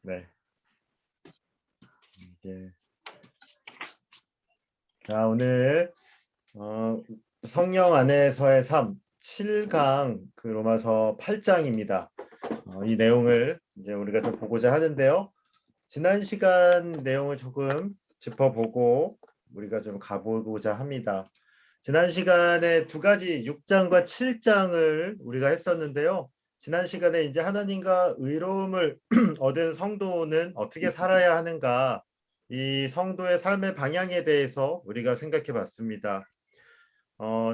네. 이제 자, 오늘 성령 안에서의 삶 7강 그 로마서 8장입니다. 이 내용을 이제 우리가 좀 보고자 하는데요. 지난 시간 내용을 조금 짚어보고 우리가 좀 가보고자 합니다. 지난 시간에 두 가지 6장과 7장을 우리가 했었는데요. 지난 시간에 이제 하나님과 의로움을 얻은 성도는 어떻게 살아야 하는가, 이 성도의 삶의 방향에 대해서 우리가 생각해 봤습니다.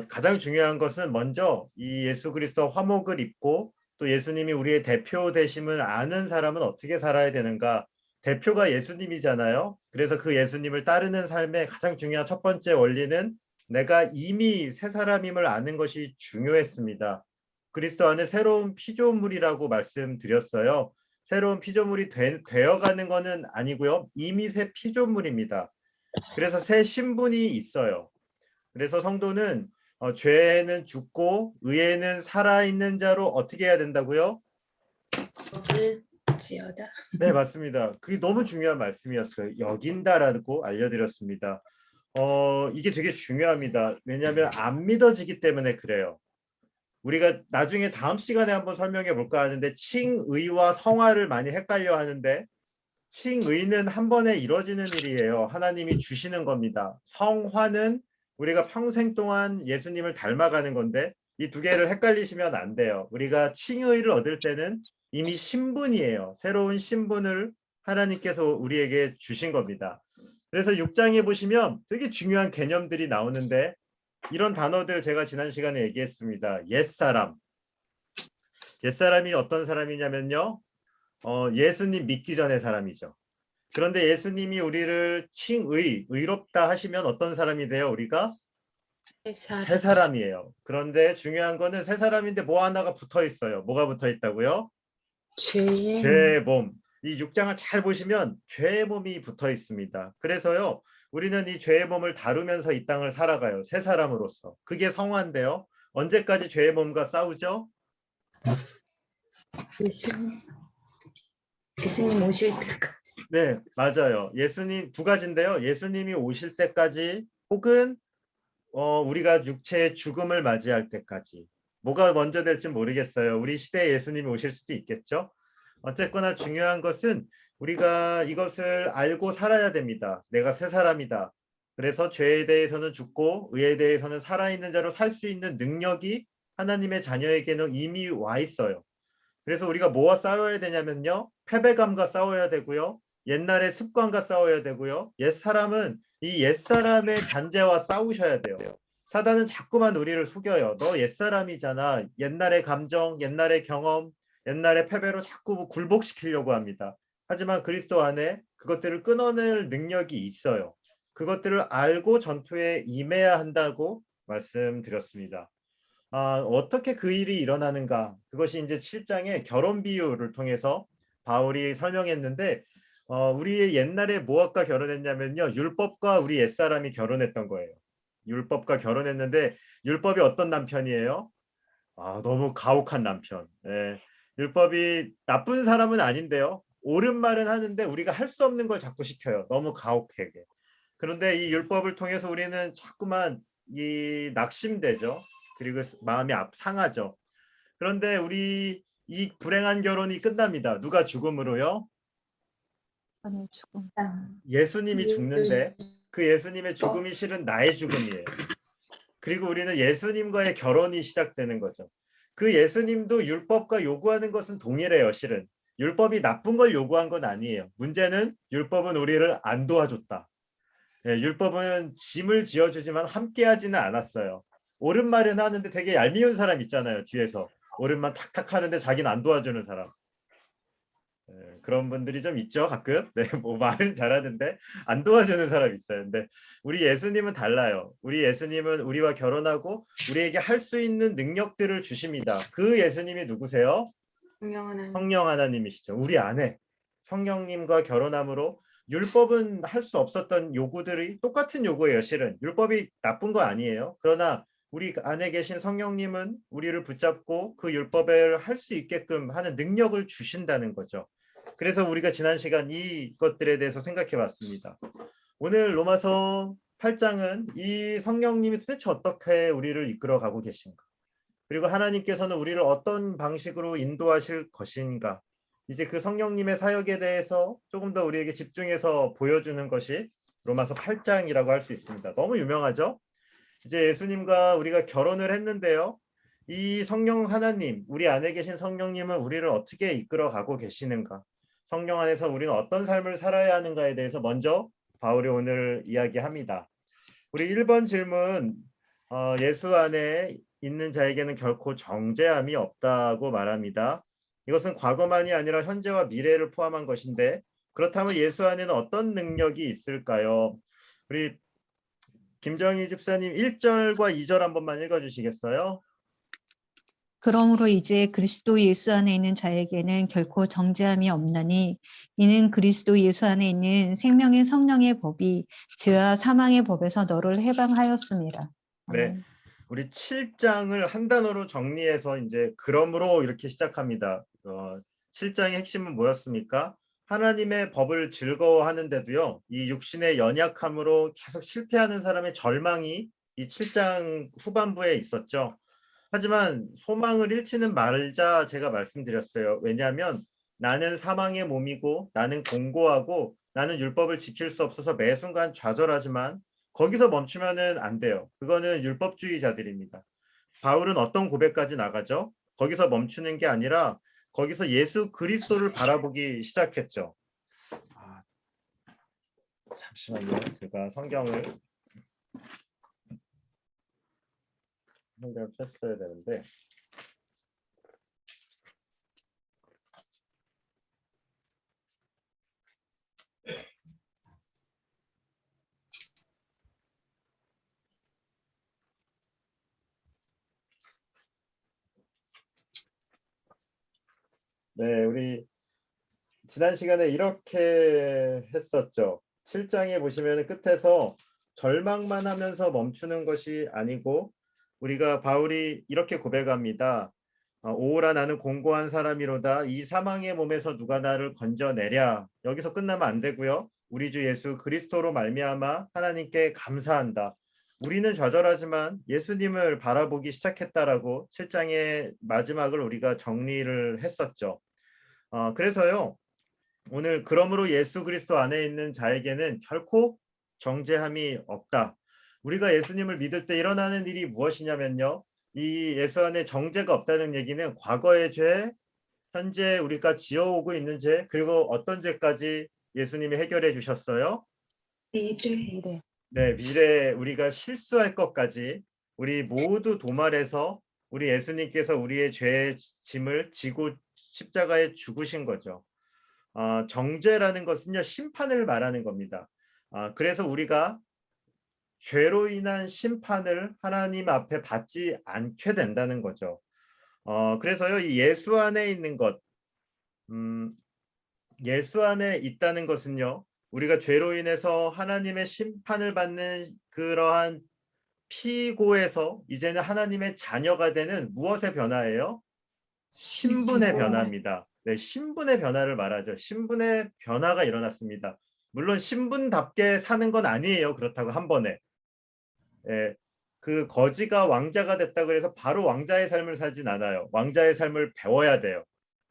가장 중요한 것은 먼저 이 예수 그리스도 화목을 입고 또 예수님이 우리의 대표 되심을 아는 사람은 어떻게 살아야 되는가. 대표가 예수님이잖아요. 그래서 그 예수님을 따르는 삶의 가장 중요한 첫 번째 원리는 내가 이미 새 사람임을 아는 것이 중요했습니다. 그리스도 안에 새로운 피조물이라고 말씀드렸어요. 새로운 피조물이 되어가는 것은 아니고요. 이미 새 피조물입니다. 그래서 새 신분이 있어요. 그래서 성도는 죄는 죽고 의에는 살아있는 자로 어떻게 해야 된다고요? 지어다. 네, 맞습니다. 그게 너무 중요한 말씀이었어요. 여긴다라고 알려드렸습니다. 이게 되게 중요합니다. 왜냐하면 안 믿어지기 때문에 그래요. 우리가 나중에 다음 시간에 한번 설명해 볼까 하는데 칭의와 성화를 많이 헷갈려 하는데 칭의는 한 번에 이루어지는 일이에요. 하나님이 주시는 겁니다. 성화는 우리가 평생 동안 예수님을 닮아가는 건데 이 두 개를 헷갈리시면 안 돼요. 우리가 칭의를 얻을 때는 이미 신분이에요. 새로운 신분을 하나님께서 우리에게 주신 겁니다. 그래서 6장에 보시면 되게 중요한 개념들이 나오는데 이런 단어들 제가 지난 시간에 얘기했습니다. 옛사람. 옛사람이 어떤 사람이냐면요. 예수님 믿기 전의 사람이죠. 그런데 예수님이 우리를 의롭다 하시면 어떤 사람이 돼요? 우리가 새 사람이에요. 그런데 중요한 거는 새 사람인데 뭐 하나가 붙어 있어요. 뭐가 붙어 있다고요? 죄의 몸. 이 6장을 잘 보시면 죄의 몸이 붙어 있습니다. 그래서요. 우리는 이 죄의 몸을 다루면서 이 땅을 살아가요. 새 사람으로서. 그게 성화인데요. 언제까지 죄의 몸과 싸우죠? 예수님 오실 때까지. 네, 맞아요. 예수님 두 가지인데요. 예수님이 오실 때까지 혹은 우리가 육체의 죽음을 맞이할 때까지. 뭐가 먼저 될지 모르겠어요. 우리 시대에 예수님이 오실 수도 있겠죠. 어쨌거나 중요한 것은 우리가 이것을 알고 살아야 됩니다. 내가 새 사람이다. 그래서 죄에 대해서는 죽고 의에 대해서는 살아있는 자로 살 수 있는 능력이 하나님의 자녀에게는 이미 와 있어요. 그래서 우리가 뭐와 싸워야 되냐면요. 패배감과 싸워야 되고요. 옛날의 습관과 싸워야 되고요. 옛사람은 이 옛사람의 잔재와 싸우셔야 돼요. 사단은 자꾸만 우리를 속여요. 너 옛사람이잖아. 옛날의 감정, 옛날의 경험, 옛날의 패배로 자꾸 굴복시키려고 합니다. 하지만 그리스도 안에 그것들을 끊어낼 능력이 있어요. 그것들을 알고 전투에 임해야 한다고 말씀드렸습니다. 어떻게 그 일이 일어나는가? 그것이 이제 7장의 결혼 비유를 통해서 바울이 설명했는데 우리 옛날에 무엇과 결혼했냐면요. 율법과 우리 옛사람이 결혼했던 거예요. 율법과 결혼했는데 율법이 어떤 남편이에요? 너무 가혹한 남편. 예. 율법이 나쁜 사람은 아닌데요. 옳은 말은 하는데 우리가 할 수 없는 걸 자꾸 시켜요. 너무 가혹하게. 그런데 이 율법을 통해서 우리는 자꾸만 이 낙심되죠. 그리고 마음이 상하죠. 그런데 우리 이 불행한 결혼이 끝납니다. 누가 죽음으로요? 죽음. 예수님이 죽는데 그 예수님의 죽음이 실은 나의 죽음이에요. 그리고 우리는 예수님과의 결혼이 시작되는 거죠. 그 예수님도 율법과 요구하는 것은 동일해요. 실은 율법이 나쁜 걸 요구한 건 아니에요. 문제는 율법은 우리를 안 도와줬다. 율법은 짐을 지어주지만 함께하지는 않았어요. 옳은 말은 하는데 되게 얄미운 사람 있잖아요. 뒤에서 옳은 말 탁탁 하는데 자기는 안 도와주는 사람. 그런 분들이 좀 있죠. 가끔. 네, 뭐 말은 잘하는데 안 도와주는 사람 있어요. 근데 우리 예수님은 달라요. 우리 예수님은 우리와 결혼하고 우리에게 할 수 있는 능력들을 주십니다. 그 예수님이 누구세요? 성령 하나님이시죠. 우리 안에 성령님과 결혼함으로 율법은 할 수 없었던 요구들이 똑같은 요구예요. 실은 율법이 나쁜 거 아니에요. 그러나 우리 안에 계신 성령님은 우리를 붙잡고 그 율법을 할 수 있게끔 하는 능력을 주신다는 거죠. 그래서 우리가 지난 시간 이것들에 대해서 생각해 봤습니다. 오늘 로마서 8장은 이 성령님이 도대체 어떻게 우리를 이끌어 가고 계신가? 그리고 하나님께서는 우리를 어떤 방식으로 인도하실 것인가? 이제 그 성령님의 사역에 대해서 조금 더 우리에게 집중해서 보여주는 것이 로마서 8장이라고 할 수 있습니다. 너무 유명하죠? 이제 예수님과 우리가 결혼을 했는데요. 이 성령 하나님, 우리 안에 계신 성령님은 우리를 어떻게 이끌어 가고 계시는가? 성령 안에서 우리는 어떤 삶을 살아야 하는가에 대해서 먼저 바울이 오늘 이야기합니다. 우리 1번 질문, 예수 안에 있는 자에게는 결코 정죄함이 없다고 말합니다. 이것은 과거만이 아니라 현재와 미래를 포함한 것인데 그렇다면 예수 안에는 어떤 능력이 있을까요? 우리 김정희 집사님 1절과 2절 한 번만 읽어주시겠어요? 그러므로 이제 그리스도 예수 안에 있는 자에게는 결코 정죄함이 없나니 이는 그리스도 예수 안에 있는 생명의 성령의 법이 죄와 사망의 법에서 너를 해방하였습니다. 네, 아멘. 우리 7장을 한 단어로 정리해서 이제 그러므로 이렇게 시작합니다. 7장의 핵심은 뭐였습니까? 하나님의 법을 즐거워하는데도요, 이 육신의 연약함으로 계속 실패하는 사람의 절망이 이 7장 후반부에 있었죠. 하지만 소망을 잃지는 말자 제가 말씀드렸어요. 왜냐하면 나는 사망의 몸이고 나는 공고하고 나는 율법을 지킬 수 없어서 매 순간 좌절하지만 거기서 멈추면은 안 돼요. 그거는 율법주의자들입니다. 바울은 어떤 고백까지 나가죠? 거기서 멈추는 게 아니라 거기서 예수 그리스도를 바라보기 시작했죠. 잠시만요. 제가 성경을 폈어야 되는데 네, 우리 지난 시간에 이렇게 했었죠. 7장에 보시면 끝에서 절망만 하면서 멈추는 것이 아니고 우리가 바울이 이렇게 고백합니다. 오라 나는 공고한 사람이로다. 이 사망의 몸에서 누가 나를 건져내랴. 여기서 끝나면 안 되고요. 우리 주 예수 그리스도로 말미암아 하나님께 감사한다. 우리는 좌절하지만 예수님을 바라보기 시작했다라고 7장의 마지막을 우리가 정리를 했었죠. 그래서요. 오늘 그러므로 예수 그리스도 안에 있는 자에게는 결코 정죄함이 없다. 우리가 예수님을 믿을 때 일어나는 일이 무엇이냐면요. 이 예수 안에 정죄가 없다는 얘기는 과거의 죄, 현재 우리가 지어오고 있는 죄, 그리고 어떤 죄까지 예수님이 해결해 주셨어요? 미래. 네, 미래에 우리가 실수할 것까지 우리 모두 도말해서 우리 예수님께서 우리의 죄의 짐을 지고 십자가에 죽으신 거죠. 정죄라는 것은요 심판을 말하는 겁니다. 그래서 우리가 죄로 인한 심판을 하나님 앞에 받지 않게 된다는 거죠. 그래서요 이 예수 안에 있는 것, 예수 안에 있다는 것은요 우리가 죄로 인해서 하나님의 심판을 받는 그러한 피고에서 이제는 하나님의 자녀가 되는 무엇의 변화예요? 신분의 변화입니다. 네, 신분의 변화를 말하죠. 신분의 변화가 일어났습니다. 물론 신분답게 사는 건 아니에요. 그렇다고 한 번에. 예, 그 거지가 왕자가 됐다고 해서 바로 왕자의 삶을 살진 않아요. 왕자의 삶을 배워야 돼요.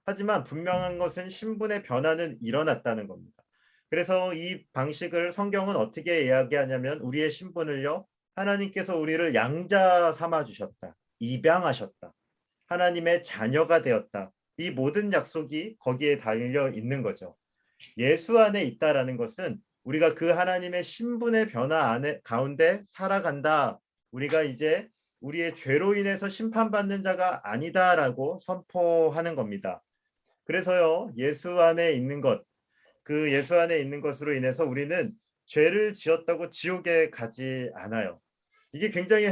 하지만 분명한 것은 신분의 변화는 일어났다는 겁니다. 그래서 이 방식을 성경은 어떻게 이야기하냐면 우리의 신분을요. 하나님께서 우리를 양자 삼아 주셨다. 입양하셨다. 하나님의 자녀가 되었다. 이 모든 약속이 거기에 달려 있는 거죠. 예수 안에 있다라는 것은 우리가 그 하나님의 신분의 변화 안에 가운데 살아간다. 우리가 이제 우리의 죄로 인해서 심판받는 자가 아니다라고 선포하는 겁니다. 그래서요. 예수 안에 있는 것, 그 예수 안에 있는 것으로 인해서 우리는 죄를 지었다고 지옥에 가지 않아요. 이게 굉장히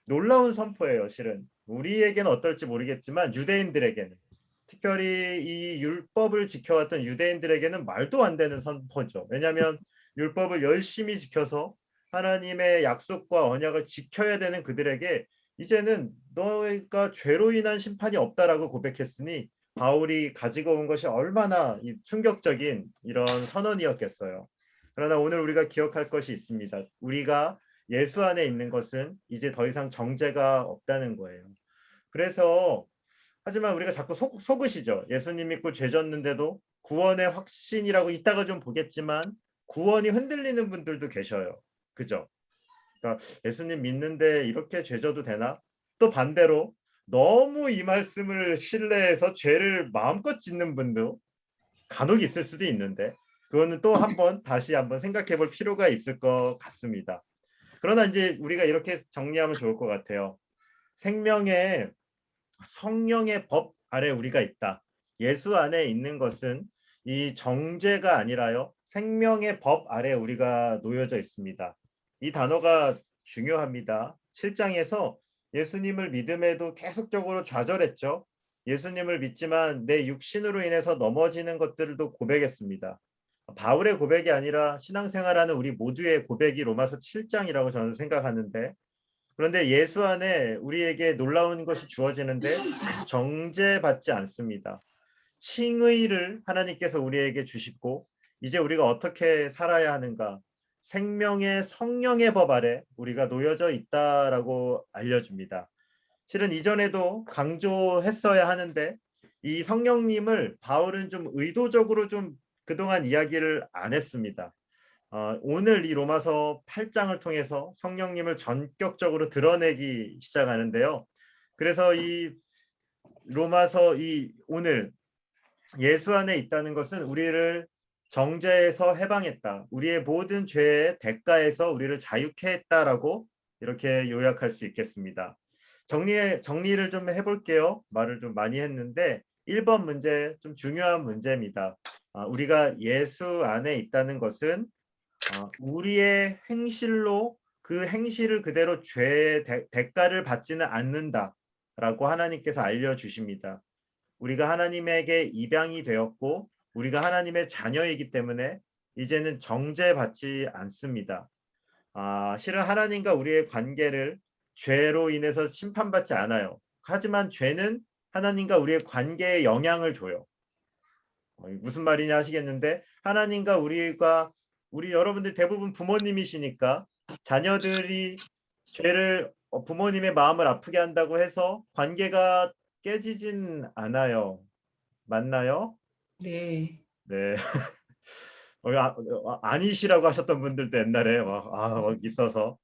놀라운 선포예요, 실은. 우리에게는 어떨지 모르겠지만 유대인들에게는 특별히 이 율법을 지켜왔던 유대인들에게는 말도 안 되는 선포죠. 왜냐하면 율법을 열심히 지켜서 하나님의 약속과 언약을 지켜야 되는 그들에게 이제는 너희가 죄로 인한 심판이 없다라고 고백했으니 바울이 가지고 온 것이 얼마나 충격적인 이런 선언이었겠어요. 그러나 오늘 우리가 기억할 것이 있습니다. 우리가 예수 안에 있는 것은 이제 더 이상 정죄가 없다는 거예요. 그래서 하지만 우리가 자꾸 속으시죠. 예수님 믿고 죄 졌는데도 구원의 확신이라고 이따가 좀 보겠지만 구원이 흔들리는 분들도 계셔요. 그죠? 그러니까 예수님 믿는데 이렇게 죄 져도 되나? 또 반대로 너무 이 말씀을 신뢰해서 죄를 마음껏 짓는 분도 간혹 있을 수도 있는데 그거는 또 다시 한번 생각해 볼 필요가 있을 것 같습니다. 그러나 이제 우리가 이렇게 정리하면 좋을 것 같아요. 생명의 성령의 법 아래 우리가 있다. 예수 안에 있는 것은 이 정죄가 아니라요. 생명의 법 아래 우리가 놓여져 있습니다. 이 단어가 중요합니다. 7장에서 예수님을 믿음에도 계속적으로 좌절했죠. 예수님을 믿지만 내 육신으로 인해서 넘어지는 것들도 고백했습니다. 바울의 고백이 아니라 신앙생활하는 우리 모두의 고백이 로마서 7장이라고 저는 생각하는데 그런데 예수 안에 우리에게 놀라운 것이 주어지는데 정죄받지 않습니다. 칭의를 하나님께서 우리에게 주시고 이제 우리가 어떻게 살아야 하는가 생명의 성령의 법 아래 우리가 놓여져 있다라고 알려줍니다. 실은 이전에도 강조했어야 하는데 이 성령님을 바울은 좀 의도적으로 좀 그동안 이야기를 안 했습니다. 오늘 이 로마서 8장을 통해서 성령님을 전격적으로 드러내기 시작하는데요. 그래서 이 로마서 오늘 예수 안에 있다는 것은 우리를 정죄에서 해방했다. 우리의 모든 죄의 대가에서 우리를 자유케 했다라고 이렇게 요약할 수 있겠습니다. 정리를 좀 해볼게요. 말을 좀 많이 했는데 1번 문제 좀 중요한 문제입니다. 우리가 예수 안에 있다는 것은 우리의 행실로 그 행실을 그대로 죄의 대가를 받지는 않는다라고 하나님께서 알려주십니다. 우리가 하나님에게 입양이 되었고 우리가 하나님의 자녀이기 때문에 이제는 정죄받지 않습니다. 실은 하나님과 우리의 관계를 죄로 인해서 심판받지 않아요. 하지만 죄는 하나님과 우리의 관계에 영향을 줘요. 무슨 말이냐 하시겠는데 하나님과 우리 여러분들 대부분 부모님이시니까 자녀들이 죄를 부모님의 마음을 아프게 한다고 해서 관계가 깨지진 않아요. 맞나요? 네. 네. 아니시라고 하셨던 분들도 옛날에 있어서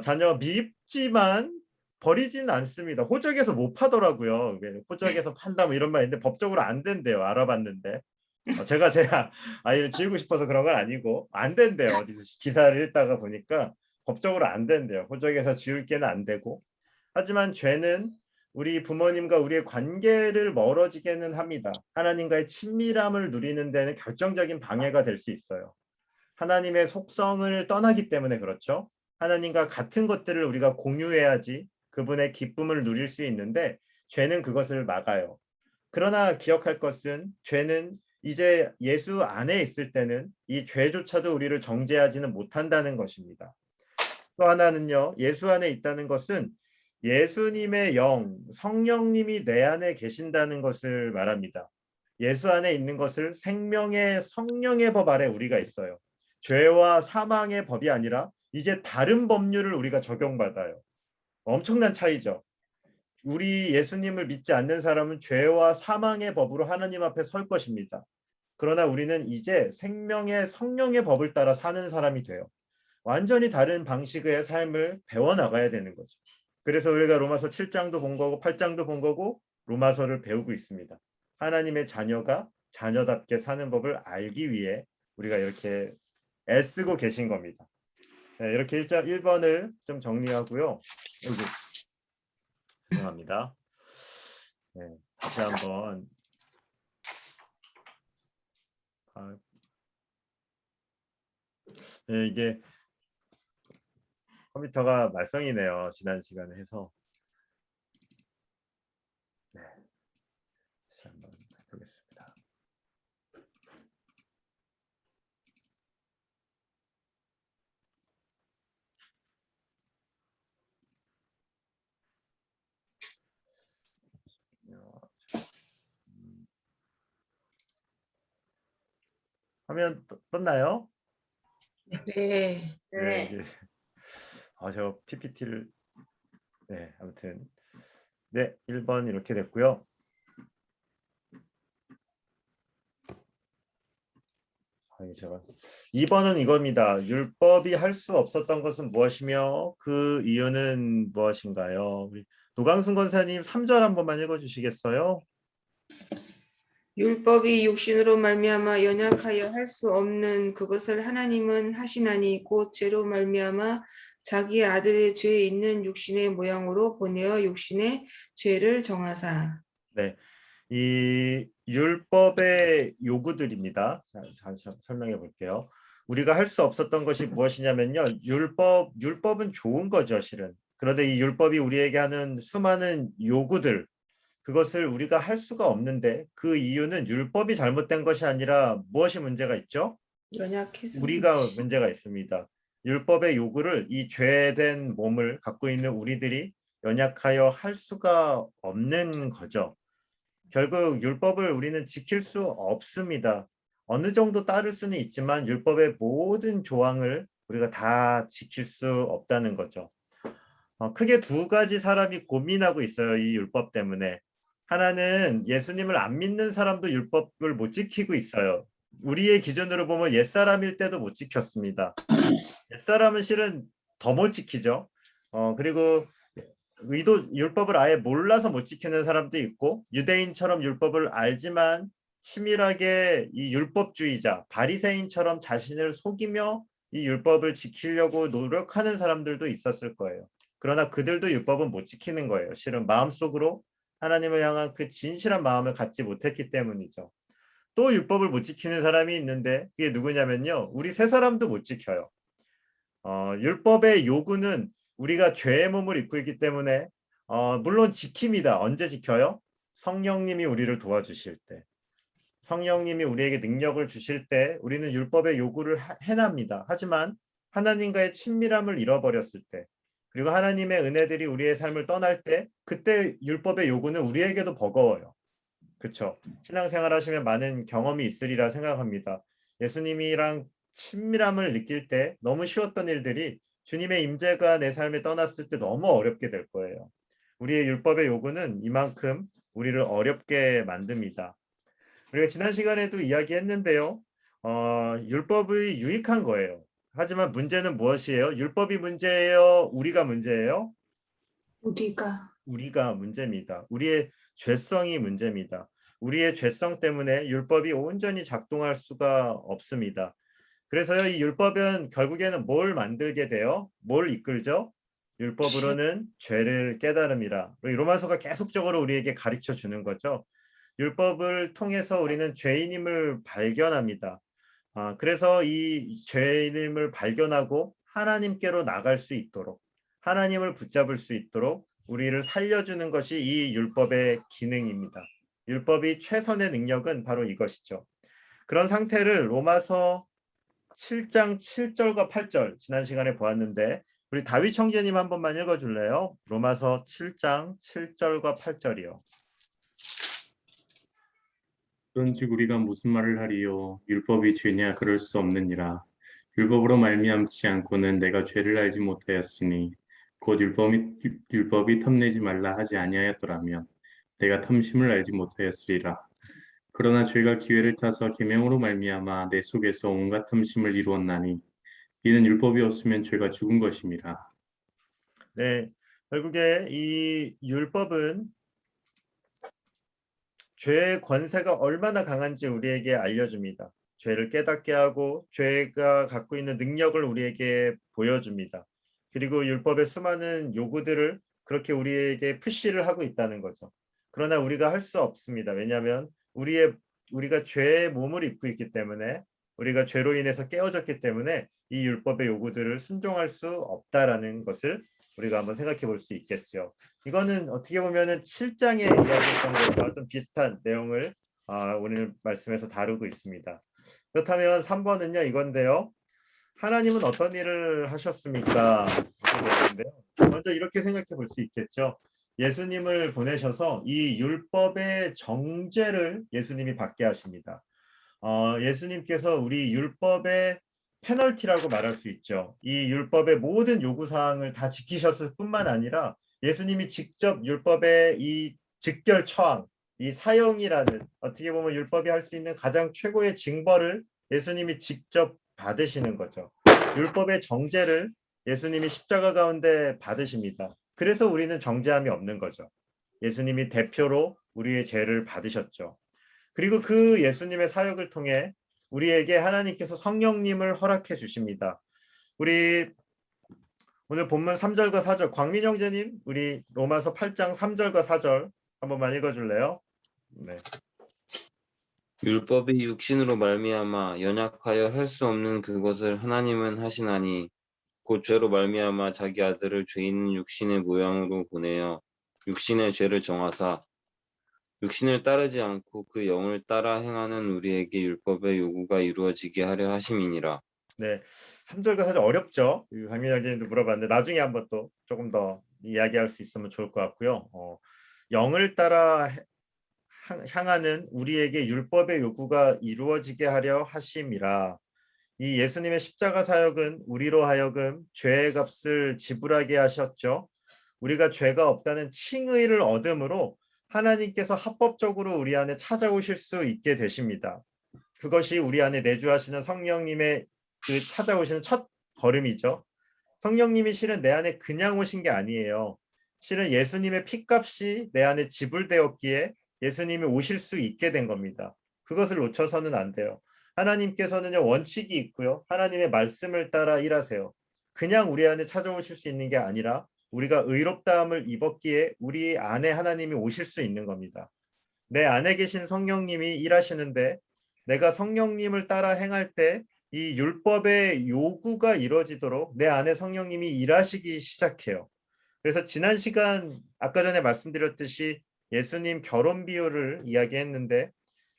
자녀가 밉지만 버리지는 않습니다. 호적에서 못 파더라고요. 호적에서 판다 뭐 이런 말 있는데 법적으로 안 된대요. 알아봤는데. 제가 제 아이를 지우고 싶어서 그런 건 아니고 안 된대요. 어디서 기사를 읽다가 보니까 법적으로 안 된대요. 호적에서 지울 게는 안 되고. 하지만 죄는 우리 부모님과 우리의 관계를 멀어지게는 합니다. 하나님과의 친밀함을 누리는 데는 결정적인 방해가 될 수 있어요. 하나님의 속성을 떠나기 때문에 그렇죠. 하나님과 같은 것들을 우리가 공유해야지 그분의 기쁨을 누릴 수 있는데 죄는 그것을 막아요. 그러나 기억할 것은 죄는 이제 예수 안에 있을 때는 이 죄조차도 우리를 정죄하지는 못한다는 것입니다. 또 하나는요. 예수 안에 있다는 것은 예수님의 영, 성령님이 내 안에 계신다는 것을 말합니다. 예수 안에 있는 것을 생명의 성령의 법 아래 우리가 있어요. 죄와 사망의 법이 아니라 이제 다른 법률을 우리가 적용받아요. 엄청난 차이죠. 우리 예수님을 믿지 않는 사람은 죄와 사망의 법으로 하나님 앞에 설 것입니다. 그러나 우리는 이제 생명의 성령의 법을 따라 사는 사람이 돼요. 완전히 다른 방식의 삶을 배워나가야 되는 거죠. 그래서 우리가 로마서 7장도 본 거고 8장도 본 거고 로마서를 배우고 있습니다. 하나님의 자녀가 자녀답게 사는 법을 알기 위해 우리가 이렇게 애쓰고 계신 겁니다. 네, 이렇게 1번을 좀 정리하고요. 죄송합니다. 네, 다시 한번 네, 이게 컴퓨터가 말썽이네요. 지난 시간에 해서. 네, 다시 한번 해보겠습니다. 화면 떴나요? 네. 네, 이게 저 PPT를 네, 아무튼 네, 1번 이렇게 됐고요. 제가 2번은 이겁니다. 율법이 할 수 없었던 것은 무엇이며 그 이유는 무엇인가요? 우리 노강순 권사님 3절 한 번만 읽어 주시겠어요? 율법이 육신으로 말미암아 연약하여 할 수 없는 그것을 하나님은 하시나니 곧 죄로 말미암아 자기의 아들의 죄에 있는 육신의 모양으로 보내어 육신의 죄를 정하사. 네. 이 율법의 요구들입니다. 설명해 볼게요. 우리가 할 수 없었던 것이 무엇이냐면요. 율법은 좋은 거죠, 실은. 그런데 이 율법이 우리에게 하는 수많은 요구들, 그것을 우리가 할 수가 없는데 그 이유는 율법이 잘못된 것이 아니라 무엇이 문제가 있죠? 연약해서. 우리가 문제가 있습니다. 율법의 요구를 이 죄된 몸을 갖고 있는 우리들이 연약하여 할 수가 없는 거죠. 결국 율법을 우리는 지킬 수 없습니다. 어느 정도 따를 수는 있지만 율법의 모든 조항을 우리가 다 지킬 수 없다는 거죠. 크게 두 가지 사람이 고민하고 있어요. 이 율법 때문에. 하나는 예수님을 안 믿는 사람도 율법을 못 지키고 있어요. 우리의 기준으로 보면 옛사람일 때도 못 지켰습니다. 옛사람은 실은 더 못 지키죠. 그리고 율법을 아예 몰라서 못 지키는 사람도 있고 유대인처럼 율법을 알지만 치밀하게 이 율법주의자 바리새인처럼 자신을 속이며 이 율법을 지키려고 노력하는 사람들도 있었을 거예요. 그러나 그들도 율법은 못 지키는 거예요. 실은 마음속으로 하나님을 향한 그 진실한 마음을 갖지 못했기 때문이죠. 또 율법을 못 지키는 사람이 있는데 그게 누구냐면요. 우리 세 사람도 못 지켜요. 율법의 요구는 우리가 죄의 몸을 입고 있기 때문에 물론 지킵니다. 언제 지켜요? 성령님이 우리를 도와주실 때. 성령님이 우리에게 능력을 주실 때 우리는 율법의 요구를 해납니다. 하지만 하나님과의 친밀함을 잃어버렸을 때 그리고 하나님의 은혜들이 우리의 삶을 떠날 때 그때 율법의 요구는 우리에게도 버거워요. 그렇죠? 신앙생활 하시면 많은 경험이 있으리라 생각합니다. 예수님이랑 친밀함을 느낄 때 너무 쉬웠던 일들이 주님의 임재가 내 삶에 떠났을 때 너무 어렵게 될 거예요. 우리의 율법의 요구는 이만큼 우리를 어렵게 만듭니다. 우리가 지난 시간에도 이야기했는데요. 율법이 유익한 거예요. 하지만 문제는 무엇이에요? 율법이 문제예요? 우리가 문제예요? 우리가 문제입니다. 우리의 죄성이 문제입니다. 우리의 죄성 때문에 율법이 온전히 작동할 수가 없습니다. 그래서요, 이 율법은 결국에는 뭘 만들게 돼요? 뭘 이끌죠? 율법으로는 죄를 깨달음이라. 로마서가 계속적으로 우리에게 가르쳐 주는 거죠. 율법을 통해서 우리는 죄인임을 발견합니다. 그래서 이 죄인임을 발견하고 하나님께로 나갈 수 있도록 하나님을 붙잡을 수 있도록 우리를 살려주는 것이 이 율법의 기능입니다. 율법이 최선의 능력은 바로 이것이죠. 그런 상태를 로마서 7장 7절과 8절 지난 시간에 보았는데 우리 다윗 청재님 한 번만 읽어줄래요? 로마서 7장 7절과 8절이요. 그런즉 우리가 무슨 말을 하리요? 율법이 죄냐? 그럴 수 없느니라. 율법으로 말미암지 않고는 내가 죄를 알지 못하였으니 곧 율법이 탐내지 말라 하지 아니하였더라면 내가 탐심을 알지 못하였으리라. 그러나 죄가 기회를 타서 계명으로 말미암아 내 속에서 온갖 탐심을 이루었나니 이는 율법이 없으면 죄가 죽은 것임이라. 네, 결국에 이 율법은 죄의 권세가 얼마나 강한지 우리에게 알려줍니다. 죄를 깨닫게 하고 죄가 갖고 있는 능력을 우리에게 보여줍니다. 그리고 율법의 수많은 요구들을 그렇게 우리에게 푸시를 하고 있다는 거죠. 그러나 우리가 할 수 없습니다. 왜냐하면 우리가 죄의 몸을 입고 있기 때문에 우리가 죄로 인해서 깨어졌기 때문에 이 율법의 요구들을 순종할 수 없다라는 것을 우리가 한번 생각해 볼 수 있겠죠. 이거는 어떻게 보면은 7장에 이야기했던 것과 좀 비슷한 내용을 오늘 말씀에서 다루고 있습니다. 그렇다면 3번은요 이건데요. 하나님은 어떤 일을 하셨습니까? 먼저 이렇게 생각해 볼 수 있겠죠. 예수님을 보내셔서 이 율법의 정죄를 예수님이 받게 하십니다. 예수님께서 우리 율법의 페널티라고 말할 수 있죠. 이 율법의 모든 요구 사항을 다 지키셨을 뿐만 아니라 예수님이 직접 율법의 이 직결 처항, 이 사형이라는 어떻게 보면 율법이 할 수 있는 가장 최고의 징벌을 예수님이 직접 받으시는 거죠. 율법의 정죄를 예수님이 십자가 가운데 받으십니다. 그래서 우리는 정죄함이 없는 거죠. 예수님이 대표로 우리의 죄를 받으셨죠. 그리고 그 예수님의 사역을 통해 우리에게 하나님께서 성령님을 허락해 주십니다. 우리 오늘 본문 3절과 4절 광민 형제님 우리 로마서 8장 3절과 4절 한 번만 읽어줄래요? 네. 율법이 육신으로 말미암아 연약하여 할 수 없는 그것을 하나님은 하시나니 곧 죄로 말미암아 자기 아들을 죄 있는 육신의 모양으로 보내어 육신의 죄를 정하사 육신을 따르지 않고 그 영을 따라 행하는 우리에게 율법의 요구가 이루어지게 하려 하심이니라. 네, 3절과 4절 어렵죠? 강민 형제님도 물어봤는데 나중에 한번 또 조금 더 이야기할 수 있으면 좋을 것 같고요. 영을 따라 향하는 우리에게 율법의 요구가 이루어지게 하려 하심이라. 이 예수님의 십자가 사역은 우리로 하여금 죄의 값을 지불하게 하셨죠. 우리가 죄가 없다는 칭의를 얻음으로 하나님께서 합법적으로 우리 안에 찾아오실 수 있게 되십니다. 그것이 우리 안에 내주하시는 성령님의 그 찾아오시는 첫 걸음이죠. 성령님이 실은 내 안에 그냥 오신 게 아니에요. 실은 예수님의 피값이 내 안에 지불되었기에 예수님이 오실 수 있게 된 겁니다. 그것을 놓쳐서는 안 돼요. 하나님께서는요 원칙이 있고요. 하나님의 말씀을 따라 일하세요. 그냥 우리 안에 찾아오실 수 있는 게 아니라 우리가 의롭다함을 입었기에 우리 안에 하나님이 오실 수 있는 겁니다. 내 안에 계신 성령님이 일하시는데 내가 성령님을 따라 행할 때 이 율법의 요구가 이루어지도록 내 안에 성령님이 일하시기 시작해요. 그래서 지난 시간 아까 전에 말씀드렸듯이 예수님 결혼 비유를 이야기했는데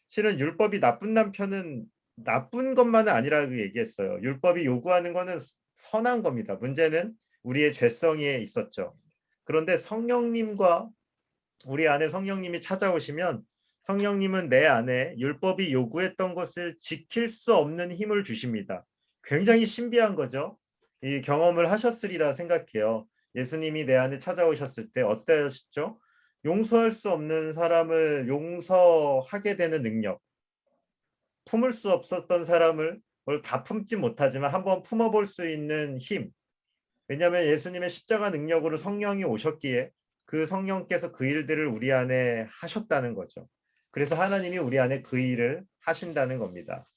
실은 율법이 나쁜 남편은 나쁜 것만은 아니라고 얘기했어요. 율법이 요구하는 거는 선한 겁니다. 문제는 우리의 죄성에 있었죠. 그런데 성령님과 우리 안에 성령님이 찾아오시면 성령님은 내 안에 율법이 요구했던 것을 지킬 수 없는 힘을 주십니다. 굉장히 신비한 거죠. 이 경험을 하셨으리라 생각해요. 예수님이 내 안에 찾아오셨을 때 어떠셨죠? 용서할 수 없는 사람을 용서하게 되는 능력. 품을 수 없었던 사람을 다 품지 못하지만 한번 품어볼 수 있는 힘. 왜냐하면 예수님의 십자가 능력으로 성령이 오셨기에 그 성령께서 그 일들을 우리 안에 하셨다는 거죠. 그래서 하나님이 우리 안에 그 일을 하신다는 겁니다.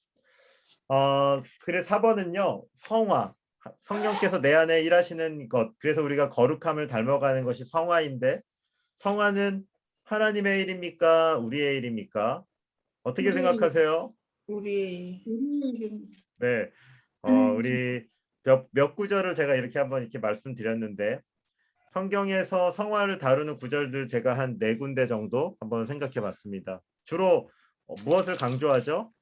그래서 4번은요. 성화. 성령께서 내 안에 일하시는 것. 그래서 우리가 거룩함을 닮아가는 것이 성화인데 성화는 하나님의 일입니까? 우리의 일입니까? 어떻게 생각하세요? 우리의 네. 우리 몇 구절을 제가 이렇게 말씀드렸는데 성경에서 성화를 다루는 구절들 제가 한 4군데 정도 한번 생각해 봤습니다. 주로 무엇을 강조하죠?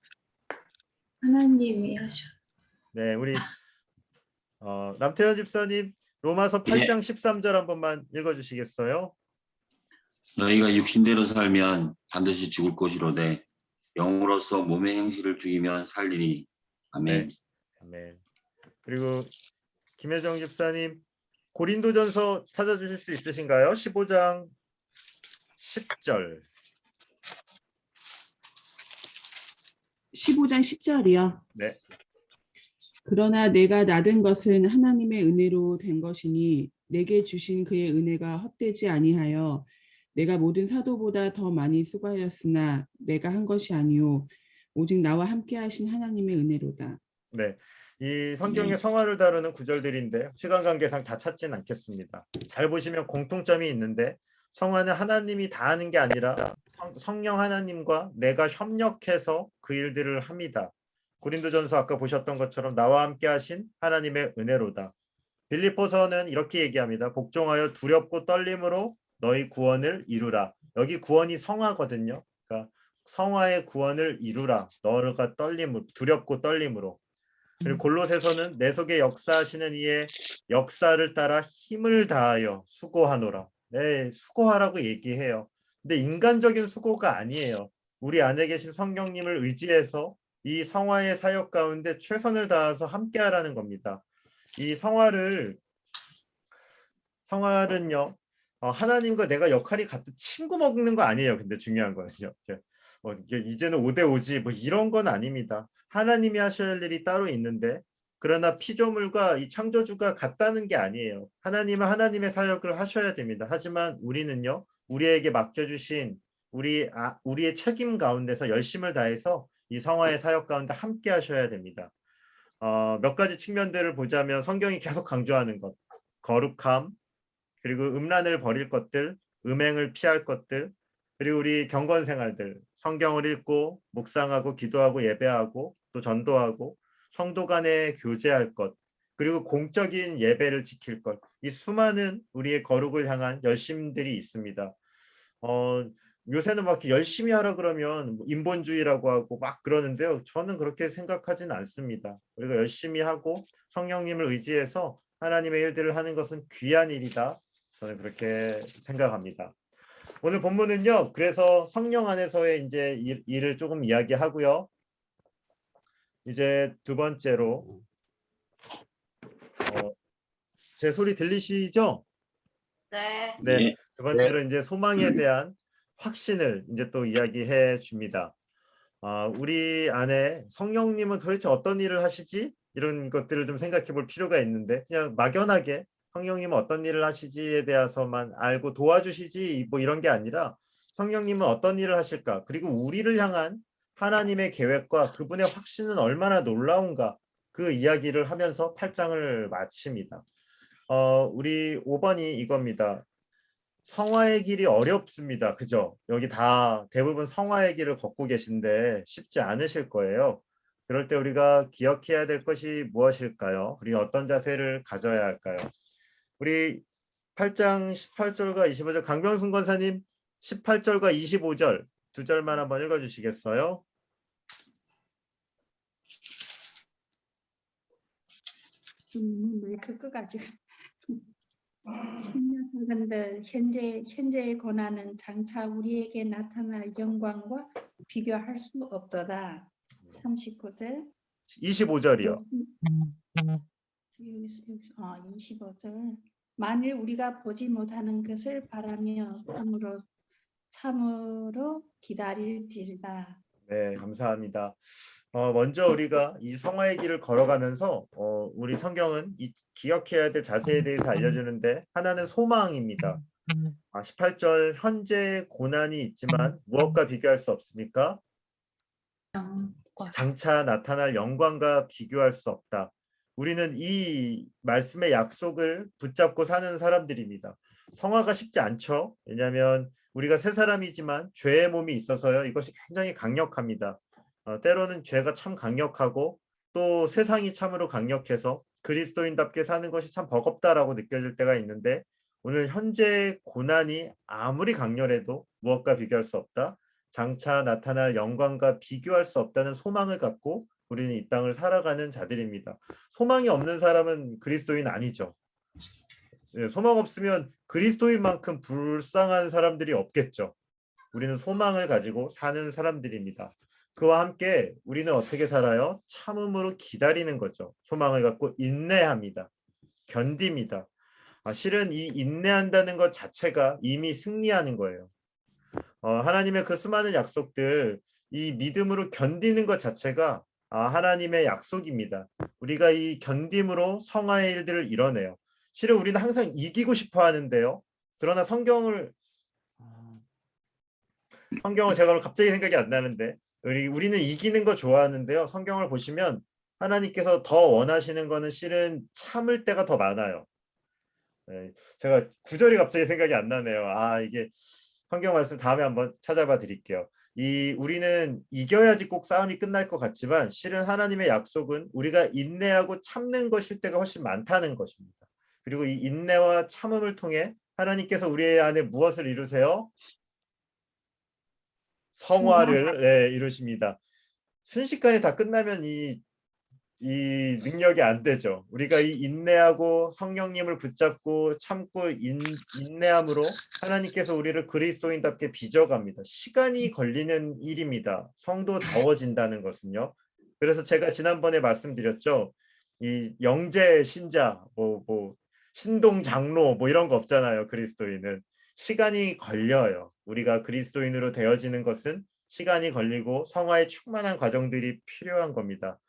하나님이 하셔. 네, 우리 남태현 집사님 로마서 8장 13절 한 번만 읽어 주시겠어요? 너희가 육신대로 살면 반드시 죽을 것이로되 영으로서 몸의 행실을 죽이면 살리니. 아멘. 네. 아멘. 그리고 김혜정 집사님 고린도전서 찾아주실 수 있으신가요? 15장 10절. 15장 10절이요. 네. 그러나 내가 낳은 것은 하나님의 은혜로 된 것이니 내게 주신 그의 은혜가 헛되지 아니하여 내가 모든 사도보다 더 많이 수고하였으나 내가 한 것이 아니오 오직 나와 함께 하신 하나님의 은혜로다. 네. 이 성경의 성화를 다루는 구절들인데 시간 관계상 다 찾지는 않겠습니다. 잘 보시면 공통점이 있는데 성화는 하나님이 다 하는 게 아니라 성령 하나님과 내가 협력해서 그 일들을 합니다. 고린도전서 아까 보셨던 것처럼 나와 함께 하신 하나님의 은혜로다. 빌립보서는 이렇게 얘기합니다. 복종하여 두렵고 떨림으로 너희 구원을 이루라. 여기 구원이 성화거든요. 그러니까 성화의 구원을 이루라. 너가 두렵고 떨림으로. 그리고 골로새서는 내 속에 역사하시는 이의 역사를 따라 힘을 다하여 수고하노라. 네, 수고하라고 얘기해요. 근데 인간적인 수고가 아니에요. 우리 안에 계신 성령님을 의지해서 이 성화의 사역 가운데 최선을 다해서 함께하라는 겁니다. 이 성화는요, 하나님과 내가 역할이 같은 친구 먹는 거 아니에요. 근데 중요한 거는요. 이제는 5대5지 뭐 이런 건 아닙니다. 하나님이 하셔야 할 일이 따로 있는데, 그러나 피조물과 이 창조주가 같다는 게 아니에요. 하나님은 하나님의 사역을 하셔야 됩니다. 하지만 우리는요, 우리에게 맡겨주신 우리의 책임 가운데서 열심을 다해서 이 성화의 사역 가운데 함께 하셔야 됩니다. 몇 가지 측면들을 보자면 성경이 계속 강조하는 것, 거룩함, 그리고 음란을 버릴 것들, 음행을 피할 것들, 그리고 우리 경건 생활들, 성경을 읽고 묵상하고 기도하고 예배하고 또 전도하고 성도 간에 교제할 것, 그리고 공적인 예배를 지킬 것, 이 수많은 우리의 거룩을 향한 열심들이 있습니다. 요새는 막 열심히 하라 그러면 인본주의라고 하고 막 그러는데요. 저는 그렇게 생각하진 않습니다. 우리가 열심히 하고 성령님을 의지해서 하나님의 일들을 하는 것은 귀한 일이다. 저는 그렇게 생각합니다. 오늘 본문은요. 그래서 성령 안에서의 이제 일을 조금 이야기하고요. 이제 두 번째로 제 소리 들리시죠? 네. 네. 두 번째로 이제 소망에 대한 확신을 이제 또 이야기해 줍니다. 우리 안에 성령님은 도대체 어떤 일을 하시지? 이런 것들을 좀 생각해 볼 필요가 있는데 그냥 막연하게 성령님은 어떤 일을 하시지에 대해서만 알고 도와주시지 뭐 이런 게 아니라 성령님은 어떤 일을 하실까? 그리고 우리를 향한 하나님의 계획과 그분의 확신은 얼마나 놀라운가? 그 이야기를 하면서 8장을 마칩니다. 우리 5번이 이겁니다. 성화의 길이 어렵습니다. 그죠? 여기 다 대부분 성화의 길을 걷고 계신데 쉽지 않으실 거예요. 그럴 때 우리가 기억해야 될 것이 무엇일까요? 우리 어떤 자세를 가져야 할까요? 우리 8장 18절과 25절 강병순 권사님 18절과 25절 두 절만 한번 읽어주시겠어요? 마이크 끄가지고 생명하건대 현재의 고난은 장차 우리에게 나타날 영광과 비교할 수 없도다. 39절 25절이요. 25절 만일 우리가 보지 못하는 것을 바라며 참으로 기다릴지다. 네, 감사합니다. 먼저 우리가 이 성화의 길을 걸어가면서 우리 성경은 이 기억해야 될 자세에 대해서 알려주는데 하나는 소망입니다. 18절 현재 고난이 있지만 무엇과 비교할 수 없습니까? 장차 나타날 영광과 비교할 수 없다. 우리는 이 말씀의 약속을 붙잡고 사는 사람들입니다. 성화가 쉽지 않죠. 왜냐하면 우리가 새 사람이지만 죄의 몸이 있어서요. 이것이 굉장히 강력합니다. 때로는 죄가 참 강력하고 또 세상이 참으로 강력해서 그리스도인답게 사는 것이 참 버겁다라고 느껴질 때가 있는데 오늘 현재 고난이 아무리 강렬해도 무엇과 비교할 수 없다. 장차 나타날 영광과 비교할 수 없다는 소망을 갖고 우리는 이 땅을 살아가는 자들입니다. 소망이 없는 사람은 그리스도인 아니죠. 소망 없으면 그리스도인만큼 불쌍한 사람들이 없겠죠. 우리는 소망을 가지고 사는 사람들입니다. 그와 함께 우리는 어떻게 살아요? 참음으로 기다리는 거죠. 소망을 갖고 인내합니다. 견딥니다. 실은 이 인내한다는 것 자체가 이미 승리하는 거예요. 하나님의 그 수많은 약속들, 이 믿음으로 견디는 것 자체가 하나님의 약속입니다. 우리가 이 견딤으로 성화의 일들을 이뤄내요. 실은 우리는 항상 이기고 싶어 하는데요. 그러나 성경을 제가 오늘 갑자기 생각이 안 나는데 우리는 이기는 거 좋아하는데요. 성경을 보시면 하나님께서 더 원하시는 거는 실은 참을 때가 더 많아요. 제가 구절이 갑자기 생각이 안 나네요. 이게 성경 말씀 다음에 한번 찾아봐 드릴게요. 우리는 이겨야지 꼭 싸움이 끝날 것 같지만 실은 하나님의 약속은 우리가 인내하고 참는 것일 때가 훨씬 많다는 것입니다. 그리고 이 인내와 참음을 통해 하나님께서 우리 안에 무엇을 이루세요? 성화를 이루십니다. 순식간에 다 끝나면 이 능력이 안 되죠. 우리가 이 인내하고 성령님을 붙잡고 참고 인내함으로 하나님께서 우리를 그리스도인답게 빚어갑니다. 시간이 걸리는 일입니다. 성도다워진다는 것은요. 그래서 제가 지난번에 말씀드렸죠. 이 영재 신자, 신동 장로 뭐 이런 거 없잖아요. 그리스도인은 시간이 걸려요. 우리가 그리스도인으로 되어지는 것은 시간이 걸리고 성화의 충만한 과정들이 필요한 겁니다.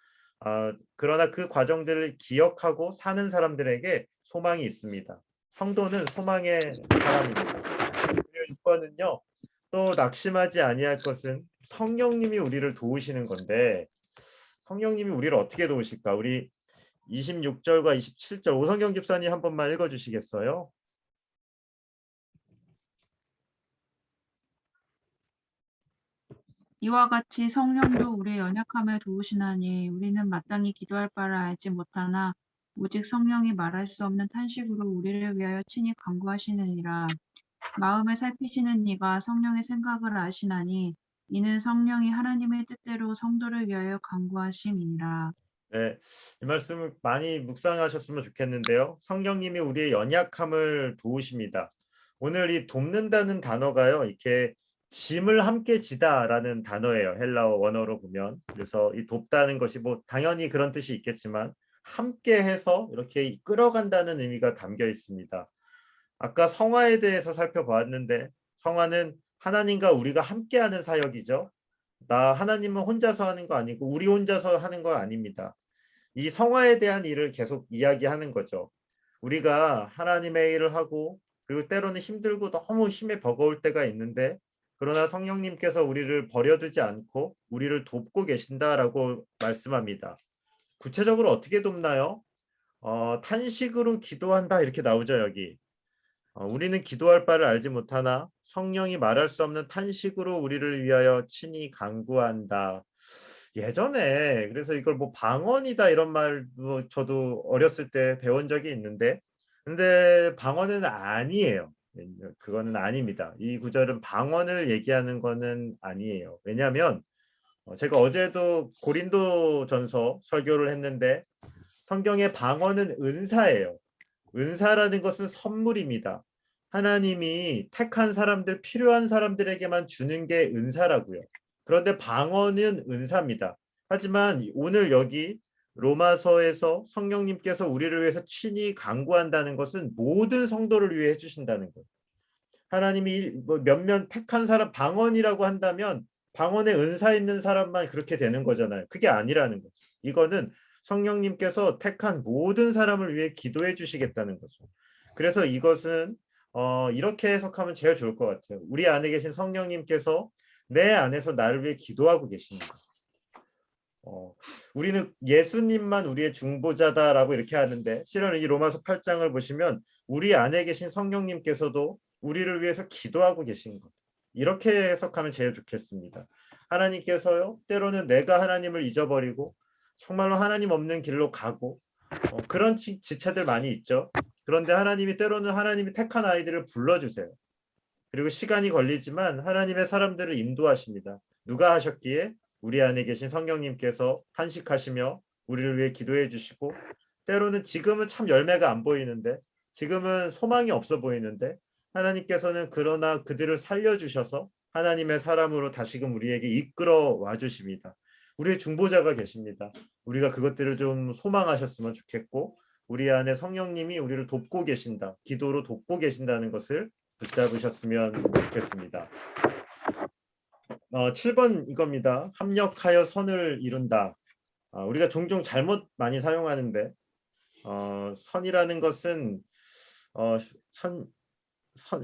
그러나 그 과정들을 기억하고 사는 사람들에게 소망이 있습니다. 성도는 소망의 사람입니다. 그리고 6번은요. 또 낙심하지 아니할 것은 성령님이 우리를 도우시는 건데 성령님이 우리를 어떻게 도우실까? 우리 26절과 27절 오성경 집사님 한 번만 읽어주시겠어요? 이와 같이 성령도 우리의 연약함을 도우시나니 우리는 마땅히 기도할 바를 알지 못하나 오직 성령이 말할 수 없는 탄식으로 우리를 위하여 친히 간구하시느니라. 마음을 살피시는 이가 성령의 생각을 아시나니 이는 성령이 하나님의 뜻대로 성도를 위하여 간구하심이니라. 네, 이 말씀을 많이 묵상하셨으면 좋겠는데요. 성령님이 우리의 연약함을 도우십니다. 오늘 이 돕는다는 단어가요. 이렇게 짐을 함께 지다라는 단어예요. 헬라어 원어로 보면. 그래서 이 돕다는 것이 뭐 당연히 그런 뜻이 있겠지만 함께 해서 이렇게 끌어간다는 의미가 담겨 있습니다. 아까 성화에 대해서 살펴보았는데 성화는 하나님과 우리가 함께하는 사역이죠. 하나님은 혼자서 하는 거 아니고 우리 혼자서 하는 거 아닙니다. 이 성화에 대한 일을 계속 이야기하는 거죠. 우리가 하나님의 일을 하고 그리고 때로는 힘들고 너무 힘에 버거울 때가 있는데 그러나 성령님께서 우리를 버려두지 않고 우리를 돕고 계신다라고 말씀합니다. 구체적으로 어떻게 돕나요? 탄식으로 기도한다 이렇게 나오죠 여기. 우리는 기도할 바를 알지 못하나 성령이 말할 수 없는 탄식으로 우리를 위하여 친히 간구한다. 예전에 그래서 이걸 뭐 방언이다 이런 말도 저도 어렸을 때 배운 적이 있는데 근데 방언은 아니에요. 그거는 아닙니다. 이 구절은 방언을 얘기하는 거는 아니에요. 왜냐하면 제가 어제도 고린도전서 설교를 했는데 성경의 방언은 은사예요. 은사라는 것은 선물입니다. 하나님이 택한 사람들, 필요한 사람들에게만 주는 게 은사라고요. 그런데 방언은 은사입니다. 하지만 오늘 여기 로마서에서 성령님께서 우리를 위해서 친히 간구한다는 것은 모든 성도를 위해 해주신다는 거예요. 하나님이 몇몇 택한 사람, 방언이라고 한다면 방언에 은사 있는 사람만 그렇게 되는 거잖아요. 그게 아니라는 거죠. 이거는 성령님께서 택한 모든 사람을 위해 기도해 주시겠다는 거죠. 그래서 이것은 이렇게 해석하면 제일 좋을 것 같아요. 우리 안에 계신 성령님께서 내 안에서 나를 위해 기도하고 계시는 거죠. 우리는 예수님만 우리의 중보자다라고 이렇게 하는데 실은 이 로마서 8장을 보시면 우리 안에 계신 성령님께서도 우리를 위해서 기도하고 계신 것. 이렇게 해석하면 제일 좋겠습니다. 하나님께서요 때로는 내가 하나님을 잊어버리고 정말로 하나님 없는 길로 가고 그런 지체들 많이 있죠. 그런데 하나님이 때로는 하나님이 택한 아이들을 불러주세요. 그리고 시간이 걸리지만 하나님의 사람들을 인도하십니다. 누가 하셨기에? 우리 안에 계신 성령님께서 탄식하시며 우리를 위해 기도해 주시고 때로는 지금은 참 열매가 안 보이는데 지금은 소망이 없어 보이는데 하나님께서는 그러나 그들을 살려주셔서 하나님의 사람으로 다시금 우리에게 이끌어 와주십니다. 우리의 중보자가 계십니다. 우리가 그것들을 좀 소망하셨으면 좋겠고 우리 안에 성령님이 우리를 돕고 계신다. 기도로 돕고 계신다는 것을 붙잡으셨으면 좋겠습니다. 7번 이겁니다. 합력하여 선을 이룬다. 우리가 종종 잘못 많이 사용하는데 선이라는 것은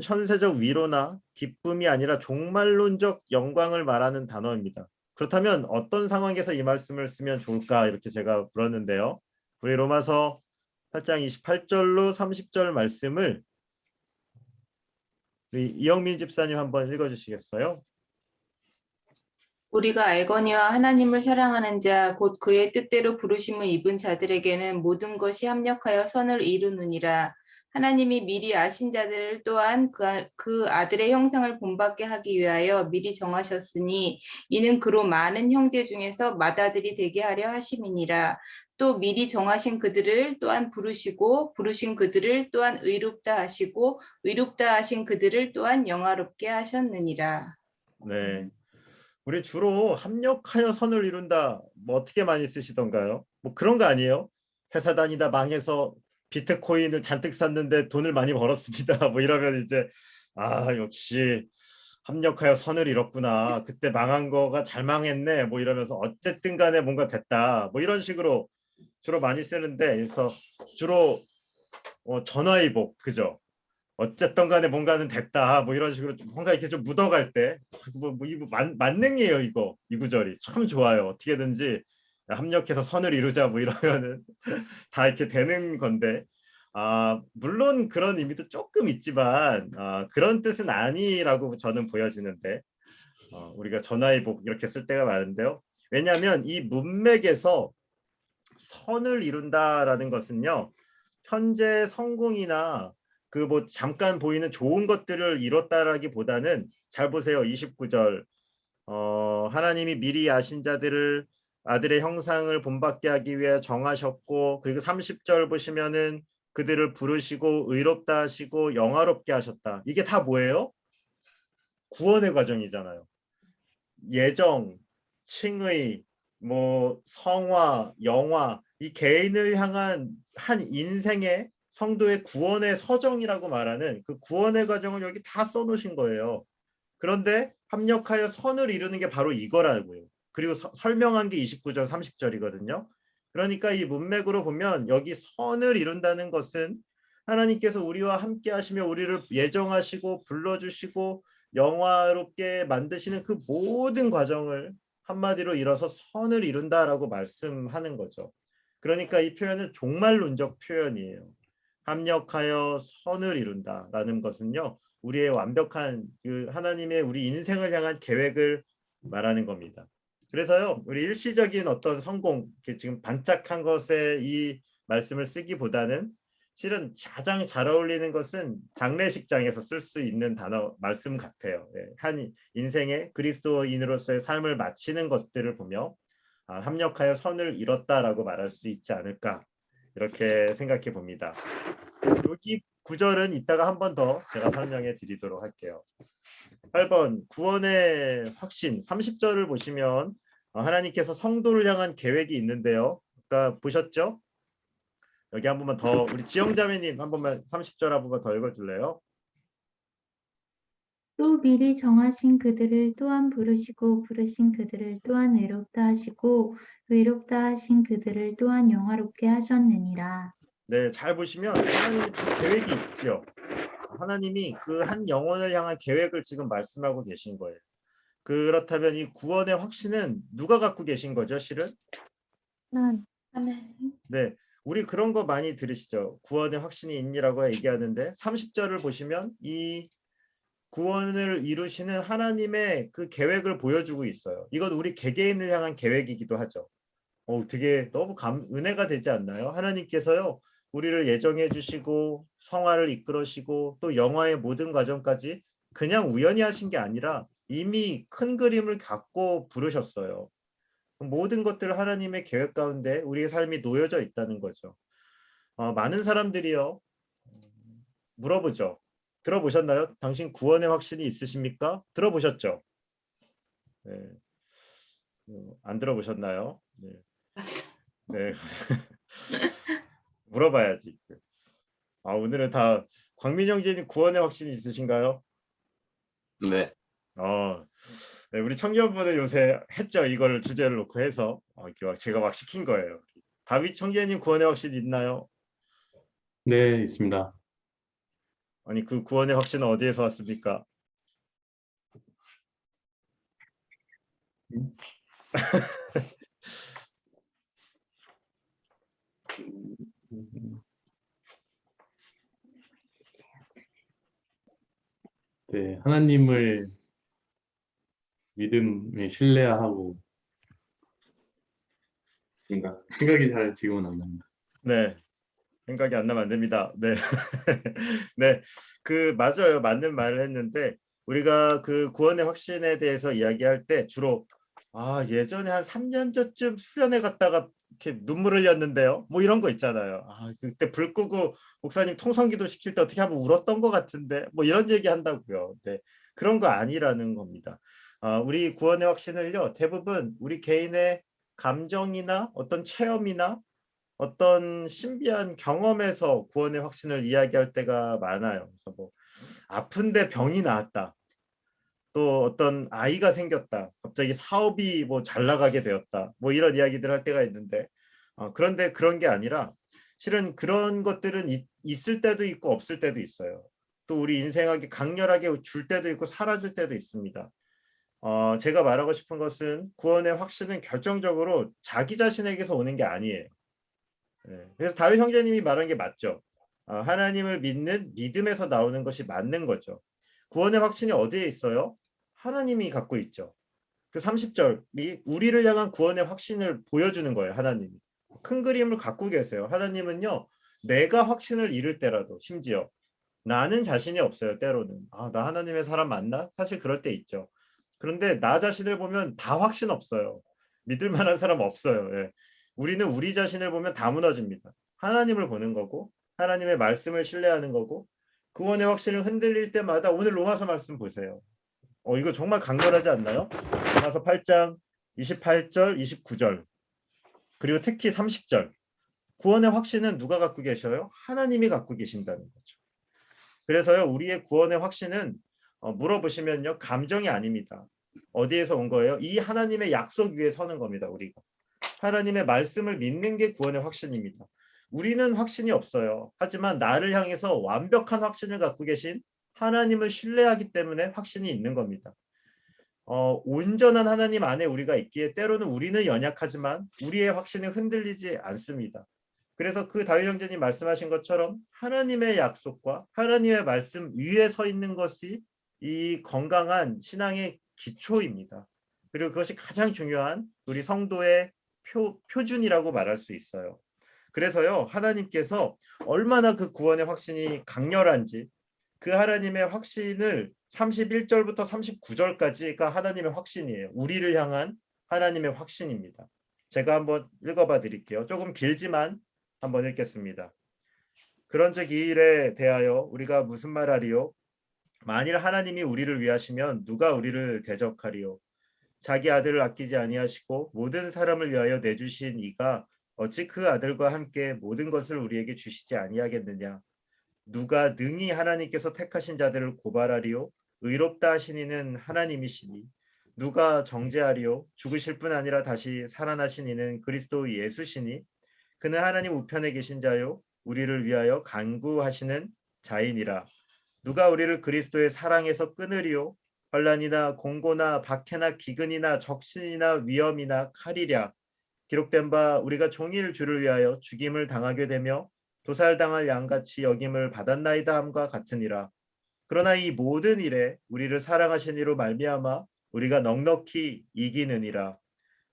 현세적 위로나 기쁨이 아니라 종말론적 영광을 말하는 단어입니다. 그렇다면 어떤 상황에서 이 말씀을 쓰면 좋을까 이렇게 제가 물었는데요. 우리 로마서 8장 28절로 30절 말씀을 우리 이영민 집사님 한번 읽어주시겠어요? 우리가 알거니와 하나님을 사랑하는 자 곧 그의 뜻대로 부르심을 입은 자들에게는 모든 것이 합력하여 선을 이루느니라. 하나님이 미리 아신 자들을 또한 그 아들의 형상을 본받게 하기 위하여 미리 정하셨으니 이는 그로 많은 형제 중에서 맏아들이 되게 하려 하심이니라. 또 미리 정하신 그들을 또한 부르시고 부르신 그들을 또한 의롭다 하시고 의롭다 하신 그들을 또한 영화롭게 하셨느니라. 네. 우리 주로 합력하여 선을 이룬다. 뭐 어떻게 많이 쓰시던가요? 뭐 그런 거 아니에요? 회사 다니다 망해서 비트코인을 잔뜩 샀는데 돈을 많이 벌었습니다. 뭐 이러면 이제 아 역시 합력하여 선을 이뤘구나. 그때 망한 거가 잘 망했네. 뭐 이러면서 어쨌든 간에 뭔가 됐다. 뭐 이런 식으로 주로 많이 쓰는데 그래서 주로 전화위복 그죠? 어쨌든 간에 뭔가는 됐다. 뭐 이런 식으로 좀 뭔가 이렇게 좀 묻어갈 때 이거 만능이에요. 이거 이 구절이 참 좋아요. 어떻게든지 합력해서 선을 이루자 뭐 이러면은 다 이렇게 되는 건데 물론 그런 의미도 조금 있지만 그런 뜻은 아니라고 저는 보여지는데 우리가 전화위복 이렇게 쓸 때가 많은데요. 왜냐하면 이 문맥에서 선을 이룬다라는 것은요. 현재 성공이나 그 뭐 잠깐 보이는 좋은 것들을 이뤘다라기보다는 잘 보세요. 29절 하나님이 미리 아신 자들을 아들의 형상을 본받게 하기 위해 정하셨고 그리고 30절 보시면은 그들을 부르시고 의롭다 하시고 영화롭게 하셨다. 이게 다 뭐예요? 구원의 과정이잖아요. 예정, 칭의, 뭐 성화, 영화 이 개인을 향한 한 인생의 성도의 구원의 서정이라고 말하는 그 구원의 과정을 여기 다 써놓으신 거예요. 그런데 합력하여 선을 이루는 게 바로 이거라고요. 그리고 설명한 게 29절, 30절이거든요. 그러니까 이 문맥으로 보면 여기 선을 이룬다는 것은 하나님께서 우리와 함께 하시며 우리를 예정하시고 불러주시고 영화롭게 만드시는 그 모든 과정을 한마디로 이뤄서 선을 이룬다라고 말씀하는 거죠. 그러니까 이 표현은 종말론적 표현이에요. 합력하여 선을 이룬다라는 것은요. 우리의 완벽한 그 하나님의 우리 인생을 향한 계획을 말하는 겁니다. 그래서요. 우리 일시적인 어떤 성공, 지금 반짝한 것에 이 말씀을 쓰기보다는 실은 가장 잘 어울리는 것은 장례식장에서 쓸 수 있는 단어 말씀 같아요. 한 인생의 그리스도인으로서의 삶을 마치는 것들을 보며 합력하여 선을 이뤘다라고 말할 수 있지 않을까 이렇게 생각해 봅니다. 여기 구절은 이따가 한 번 더 제가 설명해 드리도록 할게요. 8번 구원의 확신 30절을 보시면 하나님께서 성도를 향한 계획이 있는데요. 아까 보셨죠? 여기 한 번만 더 우리 지영자매님 한 번만 30절 한 번만 더 읽어줄래요? 또 미리 정하신 그들을 또한 부르시고 부르신 그들을 또한 의롭다 하시고 의롭다 하신 그들을 또한 영화롭게 하셨느니라. 네, 잘 보시면 하나님의 계획이 있죠. 하나님이 그 한 영혼을 향한 계획을 지금 말씀하고 계신 거예요. 그렇다면 이 구원의 확신은 누가 갖고 계신 거죠, 실은? 네, 우리 그런 거 많이 들으시죠. 구원의 확신이 있니라고 얘기하는데 30절을 보시면 이 구원을 이루시는 하나님의 그 계획을 보여주고 있어요. 이건 우리 개개인을 향한 계획이기도 하죠. 되게 너무 은혜가 되지 않나요? 하나님께서요. 우리를 예정해 주시고 성화를 이끌으시고 또 영화의 모든 과정까지 그냥 우연히 하신 게 아니라 이미 큰 그림을 갖고 부르셨어요. 모든 것들 하나님의 계획 가운데 우리의 삶이 놓여져 있다는 거죠. 많은 사람들이요. 물어보죠. 들어보셨나요? 당신 구원의 확신이 있으십니까? 들어보셨죠? 네. 안 들어보셨나요? 네. 네. 물어봐야지. 오늘은 다 광민영 지님 구원의 확신이 있으신가요? 네. 네, 우리 청년분은 요새 했죠. 이걸 주제를 놓고 해서 제가 막 시킨 거예요. 다윗 청년님 구원의 확신 있나요? 네, 있습니다. 아니 그 구원의 확신은 어디에서 왔습니까? 네, 하나님을 믿음에 신뢰하고 있습니다. 생각이 잘 지금은 안 납니다. 네, 생각이 안 나면 안 됩니다. 네, 네, 그 맞아요. 맞는 말을 했는데 우리가 그 구원의 확신에 대해서 이야기할 때 주로 예전에 한 3년 전쯤 수련회 갔다가 이렇게 눈물 흘렸는데요. 뭐 이런 거 있잖아요. 그때 불 끄고 목사님 통성기도 시킬 때 어떻게 하면 울었던 것 같은데 뭐 이런 얘기 한다고요. 네, 그런 거 아니라는 겁니다. 우리 구원의 확신을요, 대부분 우리 개인의 감정이나 어떤 체험이나 어떤 신비한 경험에서 구원의 확신을 이야기할 때가 많아요. 그래서 뭐 아픈데 병이 나았다. 또 어떤 아이가 생겼다. 갑자기 사업이 뭐 잘 나가게 되었다. 뭐 이런 이야기들 할 때가 있는데 그런데 그런 게 아니라 실은 그런 것들은 있을 때도 있고 없을 때도 있어요. 또 우리 인생하게 강렬하게 줄 때도 있고 사라질 때도 있습니다. 제가 말하고 싶은 것은 구원의 확신은 결정적으로 자기 자신에게서 오는 게 아니에요. 그래서 다윗 형제님이 말한 게 맞죠. 하나님을 믿는 믿음에서 나오는 것이 맞는 거죠. 구원의 확신이 어디에 있어요? 하나님이 갖고 있죠. 그 30절이 우리를 향한 구원의 확신을 보여주는 거예요. 하나님이. 큰 그림을 갖고 계세요. 하나님은요. 내가 확신을 잃을 때라도 심지어 나는 자신이 없어요. 때로는. 나 하나님의 사람 맞나? 사실 그럴 때 있죠. 그런데 나 자신을 보면 다 확신 없어요. 믿을 만한 사람 없어요. 예. 우리는 우리 자신을 보면 다 무너집니다. 하나님을 보는 거고 하나님의 말씀을 신뢰하는 거고 구원의 확신을 흔들릴 때마다 오늘 로마서 말씀 보세요. 이거 정말 강렬하지 않나요? 로마서 8장 28절, 29절 그리고 특히 30절 구원의 확신은 누가 갖고 계셔요? 하나님이 갖고 계신다는 거죠. 그래서요 우리의 구원의 확신은 물어보시면요 감정이 아닙니다. 어디에서 온 거예요? 이 하나님의 약속 위에 서는 겁니다. 우리가 하나님의 말씀을 믿는 게 구원의 확신입니다. 우리는 확신이 없어요. 하지만 나를 향해서 완벽한 확신을 갖고 계신 하나님을 신뢰하기 때문에 확신이 있는 겁니다. 온전한 하나님 안에 우리가 있기에 때로는 우리는 연약하지만 우리의 확신은 흔들리지 않습니다. 그래서 그 다윗 형제님 말씀하신 것처럼 하나님의 약속과 하나님의 말씀 위에 서 있는 것이 이 건강한 신앙의 기초입니다. 그리고 그것이 가장 중요한 우리 성도의 표준이라고 말할 수 있어요. 그래서요 하나님께서 얼마나 그 구원의 확신이 강렬한지 그 하나님의 확신을 31절부터 39절까지가 하나님의 확신이에요. 우리를 향한 하나님의 확신입니다. 제가 한번 읽어봐 드릴게요. 조금 길지만 한번 읽겠습니다. 그런즉 이 일에 대하여 우리가 무슨 말하리요? 만일 하나님이 우리를 위하시면 누가 우리를 대적하리요? 자기 아들을 아끼지 아니하시고 모든 사람을 위하여 내주신 이가 어찌 그 아들과 함께 모든 것을 우리에게 주시지 아니하겠느냐? 누가 능히 하나님께서 택하신 자들을 고발하리요? 의롭다 하신 이는 하나님이시니 누가 정죄하리요? 죽으실 뿐 아니라 다시 살아나신 이는 그리스도 예수시니 그는 하나님 우편에 계신 자요 우리를 위하여 간구하시는 자이니라. 누가 우리를 그리스도의 사랑에서 끊으리요? 환난이나 공고나 박해나 기근이나 적신이나 위험이나 칼이랴. 기록된 바 우리가 종일 주를 위하여 죽임을 당하게 되며 도살당할 양같이 여김을 받았나이다 함과 같으니라. 그러나 이 모든 일에 우리를 사랑하신 이로 말미암아 우리가 넉넉히 이기느니라.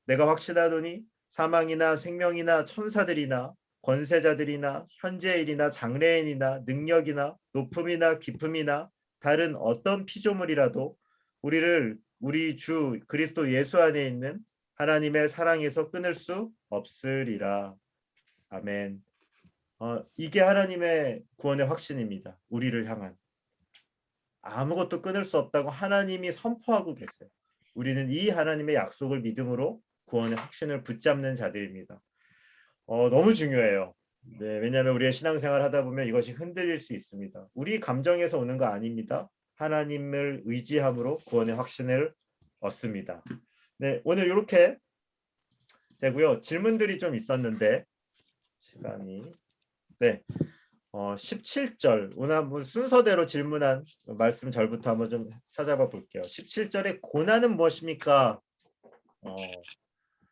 내가 확신하노니 사망이나 생명이나 천사들이나 권세자들이나 현재일이나 장래인이나 능력이나 높음이나 깊음이나 다른 어떤 피조물이라도 우리를 우리 주 그리스도 예수 안에 있는 하나님의 사랑에서 끊을 수 없으리라. 아멘. 이게 하나님의 구원의 확신입니다. 우리를 향한. 아무것도 끊을 수 없다고 하나님이 선포하고 계세요. 우리는 이 하나님의 약속을 믿음으로 구원의 확신을 붙잡는 자들입니다. 너무 중요해요. 네, 왜냐하면 우리의 신앙생활 하다 보면 이것이 흔들릴 수 있습니다. 우리 감정에서 오는 거 아닙니다. 하나님을 의지함으로 구원의 확신을 얻습니다. 네, 오늘 이렇게 되고요. 질문들이 좀 있었는데 시간이 17절 오늘 한번 순서대로 질문한 말씀 절부터 한번 좀 찾아봐 볼게요. 17절에 고난은 무엇입니까?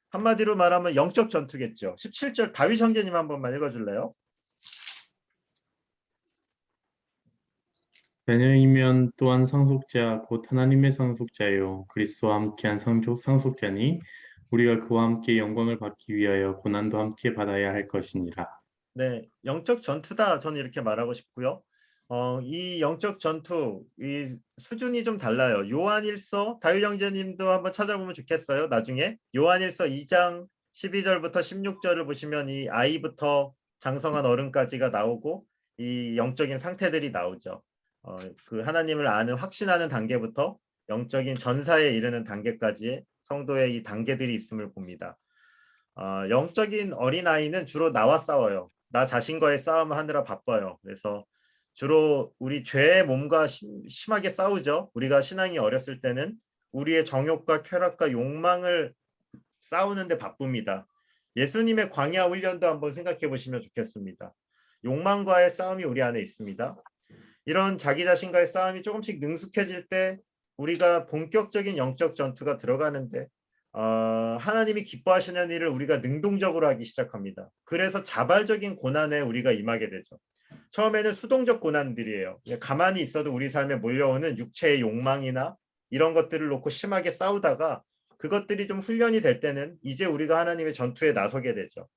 한마디로 말하면 영적 전투겠죠. 17절 다윗 형제님 한 번만 읽어줄래요? 자녀이면 또한 상속자 곧 하나님의 상속자요 그리스도와 함께한 상속자니 우리가 그와 함께 영광을 받기 위하여 고난도 함께 받아야 할 것이니라. 네, 영적 전투다 저는 이렇게 말하고 싶고요. 이 영적 전투 이 수준이 좀 달라요. 요한일서 다윗 형제님도 한번 찾아보면 좋겠어요. 나중에 요한일서 2장 12절부터 16절을 보시면 이 아이부터 장성한 어른까지가 나오고 이 영적인 상태들이 나오죠. 그 하나님을 아는 확신하는 단계부터 영적인 전사에 이르는 단계까지 성도의 이 단계들이 있음을 봅니다. 영적인 어린아이는 주로 나와 싸워요. 나 자신과의 싸움을 하느라 바빠요. 그래서 주로 우리 죄의 몸과 심하게 싸우죠. 우리가 신앙이 어렸을 때는 우리의 정욕과 쾌락과 욕망을 싸우는데 바쁩니다. 예수님의 광야 훈련도 한번 생각해 보시면 좋겠습니다. 욕망과의 싸움이 우리 안에 있습니다. 이런 자기 자신과의 싸움이 조금씩 능숙해질 때 우리가 본격적인 영적 전투가 들어가는데 하나님이 기뻐하시는 일을 우리가 능동적으로 하기 시작합니다. 그래서 자발적인 고난에 우리가 임하게 되죠. 처음에는 수동적 고난들이에요. 가만히 있어도 우리 삶에 몰려오는 육체의 욕망이나 이런 것들을 놓고 심하게 싸우다가 그것들이 좀 훈련이 될 때는 이제 우리가 하나님의 전투에 나서게 되죠.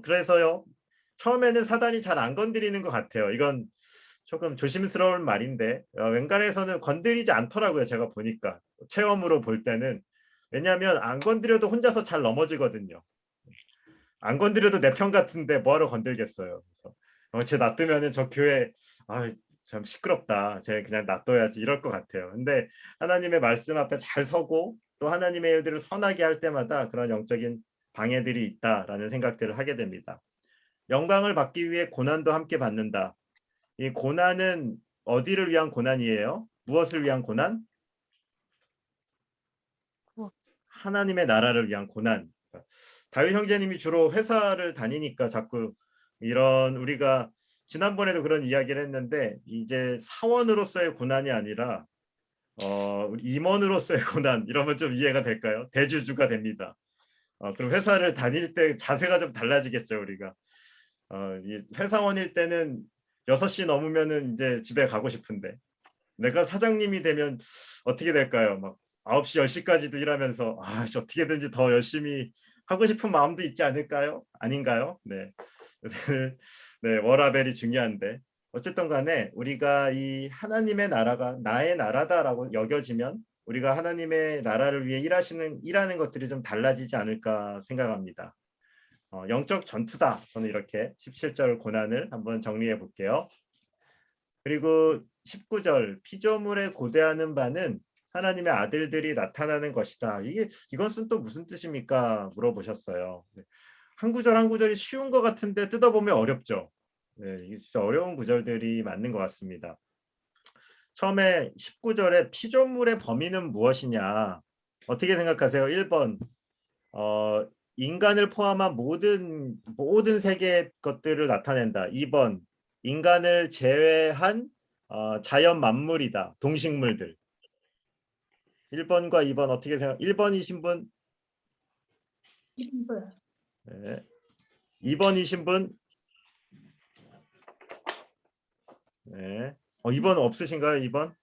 그래서요. 처음에는 사단이 잘 안 건드리는 것 같아요. 이건 조금 조심스러운 말인데 웬간해서는 건드리지 않더라고요. 제가 보니까 체험으로 볼 때는. 왜냐하면 안 건드려도 혼자서 잘 넘어지거든요. 안 건드려도 내 편 같은데 뭐하러 건들겠어요. 그래서 쟤 놔두면은 저 교회 참 시끄럽다. 쟤 그냥 놔둬야지 이럴 것 같아요. 근데 하나님의 말씀 앞에 잘 서고 또 하나님의 일들을 선하게 할 때마다 그런 영적인 방해들이 있다라는 생각들을 하게 됩니다. 영광을 받기 위해 고난도 함께 받는다. 이 고난은 어디를 위한 고난이에요? 무엇을 위한 고난? 하나님의 나라를 위한 고난. 다윗 형제님이 주로 회사를 다니니까 자꾸 이런 우리가 지난번에도 그런 이야기를 했는데 이제 사원으로서의 고난이 아니라 임원으로서의 고난 이러면 좀 이해가 될까요? 대주주가 됩니다. 그럼 회사를 다닐 때 자세가 좀 달라지겠죠 우리가. 이 회사원일 때는 6시 넘으면은 이제 집에 가고 싶은데 내가 사장님이 되면 어떻게 될까요? 막 9시 10시까지도 일하면서 어떻게든지 더 열심히 하고 싶은 마음도 있지 않을까요? 아닌가요? 네. 네, 워라벨이 중요한데 어쨌든 간에 우리가 이 하나님의 나라가 나의 나라다라고 여겨지면 우리가 하나님의 나라를 위해 일하는 것들이 좀 달라지지 않을까 생각합니다. 영적 전투다. 저는 이렇게 17절 고난을 한번 정리해 볼게요. 그리고 19절 피조물에 고대하는 바는 하나님의 아들들이 나타나는 것이다. 이것은 또 무슨 뜻입니까? 물어보셨어요. 한 구절 한 구절이 쉬운 것 같은데 뜯어보면 어렵죠. 네, 이게 진짜 어려운 구절들이 맞는 것 같습니다. 처음에 19절에 피조물의 범위는 무엇이냐? 어떻게 생각하세요? 1번 인간을 포함한 모든 세계의 것들을 나타낸다. 2번 인간을 제외한 자연 만물이다. 동식물들. 1번과 2번 어떻게 생각? 1번이신 분? 1번. 네. 2번이신 분? 네. 2번 없으신가요? 2번?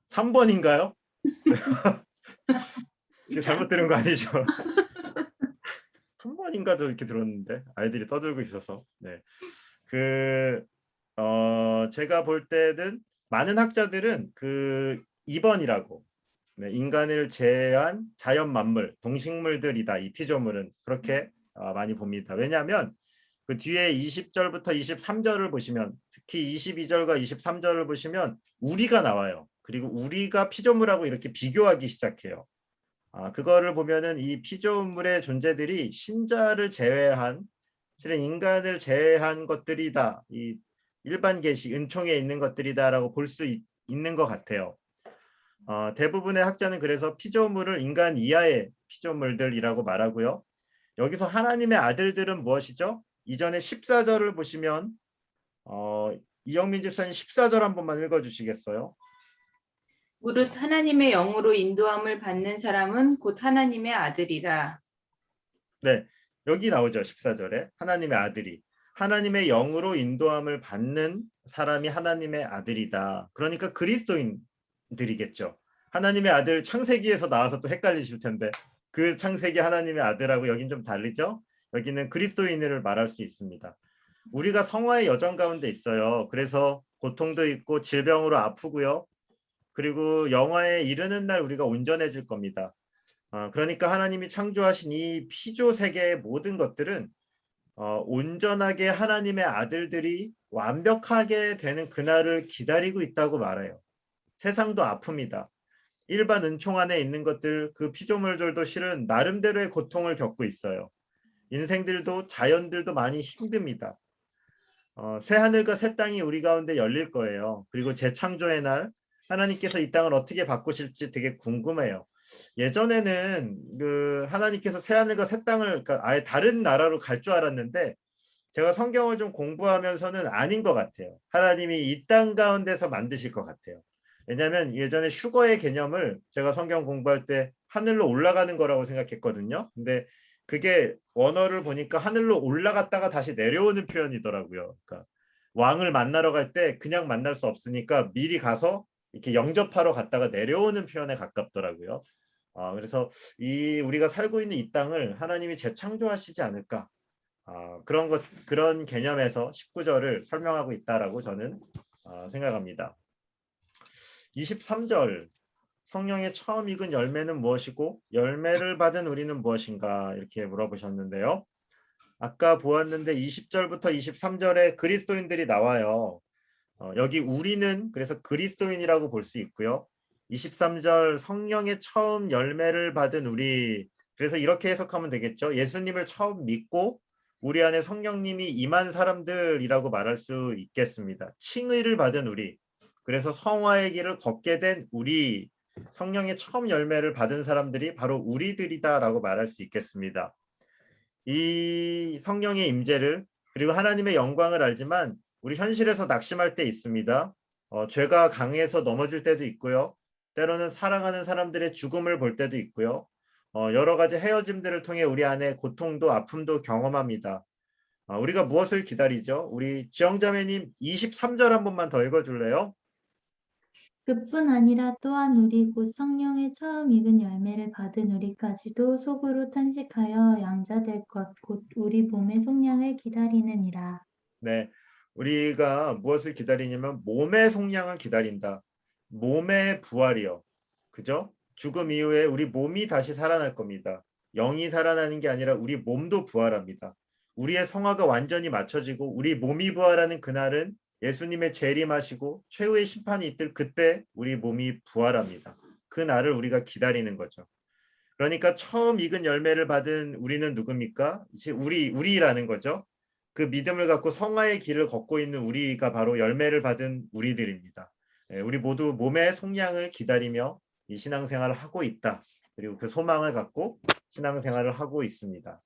3번인가요? 지금 잘못 들은 거 아니죠? 3번인가도 이렇게 들었는데 아이들이 떠들고 있어서. 네. 제가 볼 때는 많은 학자들은 2번이라고 인간을 제외한 자연 만물, 동식물들이다. 이 피조물은 그렇게 많이 봅니다. 왜냐하면 그 뒤에 20절부터 23절을 보시면 특히 22절과 23절을 보시면 우리가 나와요. 그리고 우리가 피조물하고 이렇게 비교하기 시작해요. 그거를 보면은 이 피조물의 존재들이 신자를 제외한 실은 인간을 제외한 것들이다. 이 일반 계시 은총에 있는 것들이다라고 볼 수 있는 것 같아요. 대부분의 학자는 그래서 피조물을 인간 이하의 피조물들이라고 말하고요. 여기서 하나님의 아들들은 무엇이죠? 이전에 14절을 보시면 이영민 집사님 14절 한 번만 읽어주시겠어요? 무릇 하나님의 영으로 인도함을 받는 사람은 곧 하나님의 아들이라. 네, 여기 나오죠. 14절에 하나님의 아들이. 하나님의 영으로 인도함을 받는 사람이 하나님의 아들이다. 그러니까 그리스도인들이겠죠. 하나님의 아들 창세기에서 나와서 또 헷갈리실 텐데 그 창세기 하나님의 아들하고 여긴 좀 다르죠. 여기는 그리스도인을 말할 수 있습니다. 우리가 성화의 여정 가운데 있어요. 그래서 고통도 있고 질병으로 아프고요. 그리고 영화에 이르는 날 우리가 온전해질 겁니다. 그러니까 하나님이 창조하신 이 피조 세계의 모든 것들은 온전하게 하나님의 아들들이 완벽하게 되는 그날을 기다리고 있다고 말해요. 세상도 아픕니다. 일반 은총 안에 있는 것들, 그 피조물들도 실은 나름대로의 고통을 겪고 있어요. 인생들도 자연들도 많이 힘듭니다. 새 하늘과 새 땅이 우리 가운데 열릴 거예요. 그리고 재창조의 날 하나님께서 이 땅을 어떻게 바꾸실지 되게 궁금해요. 예전에는 그 하나님께서 새 하늘과 새 땅을 그러니까 아예 다른 나라로 갈 줄 알았는데 제가 성경을 좀 공부하면서는 아닌 것 같아요. 하나님이 이 땅 가운데서 만드실 것 같아요. 왜냐하면 예전에 슈거의 개념을 제가 성경 공부할 때 하늘로 올라가는 거라고 생각했거든요. 근데 그게 원어를 보니까 하늘로 올라갔다가 다시 내려오는 표현이더라고요. 그러니까 왕을 만나러 갈 때 그냥 만날 수 없으니까 미리 가서 이렇게 영접하러 갔다가 내려오는 표현에 가깝더라고요. 그래서 우리가 살고 있는 이 땅을 하나님이 재창조하시지 않을까? 그런 개념에서 19절을 설명하고 있다라고 저는 생각합니다. 23절 성령의 처음 익은 열매는 무엇이고 열매를 받은 우리는 무엇인가 이렇게 물어보셨는데요. 아까 보았는데 20절부터 23절에 그리스도인들이 나와요. 여기 우리는 그래서 그리스도인이라고 볼 수 있고요. 23절 성령의 처음 열매를 받은 우리 그래서 이렇게 해석하면 되겠죠. 예수님을 처음 믿고 우리 안에 성령님이 임한 사람들이라고 말할 수 있겠습니다. 칭의를 받은 우리 그래서 성화의 길을 걷게 된 우리 성령의 처음 열매를 받은 사람들이 바로 우리들이다라고 말할 수 있겠습니다. 이 성령의 임재를 그리고 하나님의 영광을 알지만 우리 현실에서 낙심할 때 있습니다. 죄가 강해서 넘어질 때도 있고요. 때로는 사랑하는 사람들의 죽음을 볼 때도 있고요. 여러 가지 헤어짐들을 통해 우리 안에 고통도 아픔도 경험합니다. 우리가 무엇을 기다리죠? 우리 지영자매님 23절 한 번만 더 읽어줄래요? 그뿐 아니라 또한 우리 곧 성령의 처음 익은 열매를 받은 우리까지도 속으로 탄식하여 양자될 것 곧 우리 몸의 속량을 기다리느니라. 네, 우리가 무엇을 기다리냐면 몸의 속량을 기다린다. 몸의 부활이요. 그죠? 죽음 이후에 우리 몸이 다시 살아날 겁니다. 영이 살아나는 게 아니라 우리 몸도 부활합니다. 우리의 성화가 완전히 맞춰지고 우리 몸이 부활하는 그날은 예수님의 재림하시고 최후의 심판이 있을 그때 우리 몸이 부활합니다. 그 날을 우리가 기다리는 거죠. 그러니까 처음 익은 열매를 받은 우리는 누굽니까? 이제 우리라는 거죠. 그 믿음을 갖고 성화의 길을 걷고 있는 우리가 바로 열매를 받은 우리들입니다. 우리 모두 몸의 속량을 기다리며 이 신앙생활을 하고 있다. 그리고 그 소망을 갖고 신앙생활을 하고 있습니다.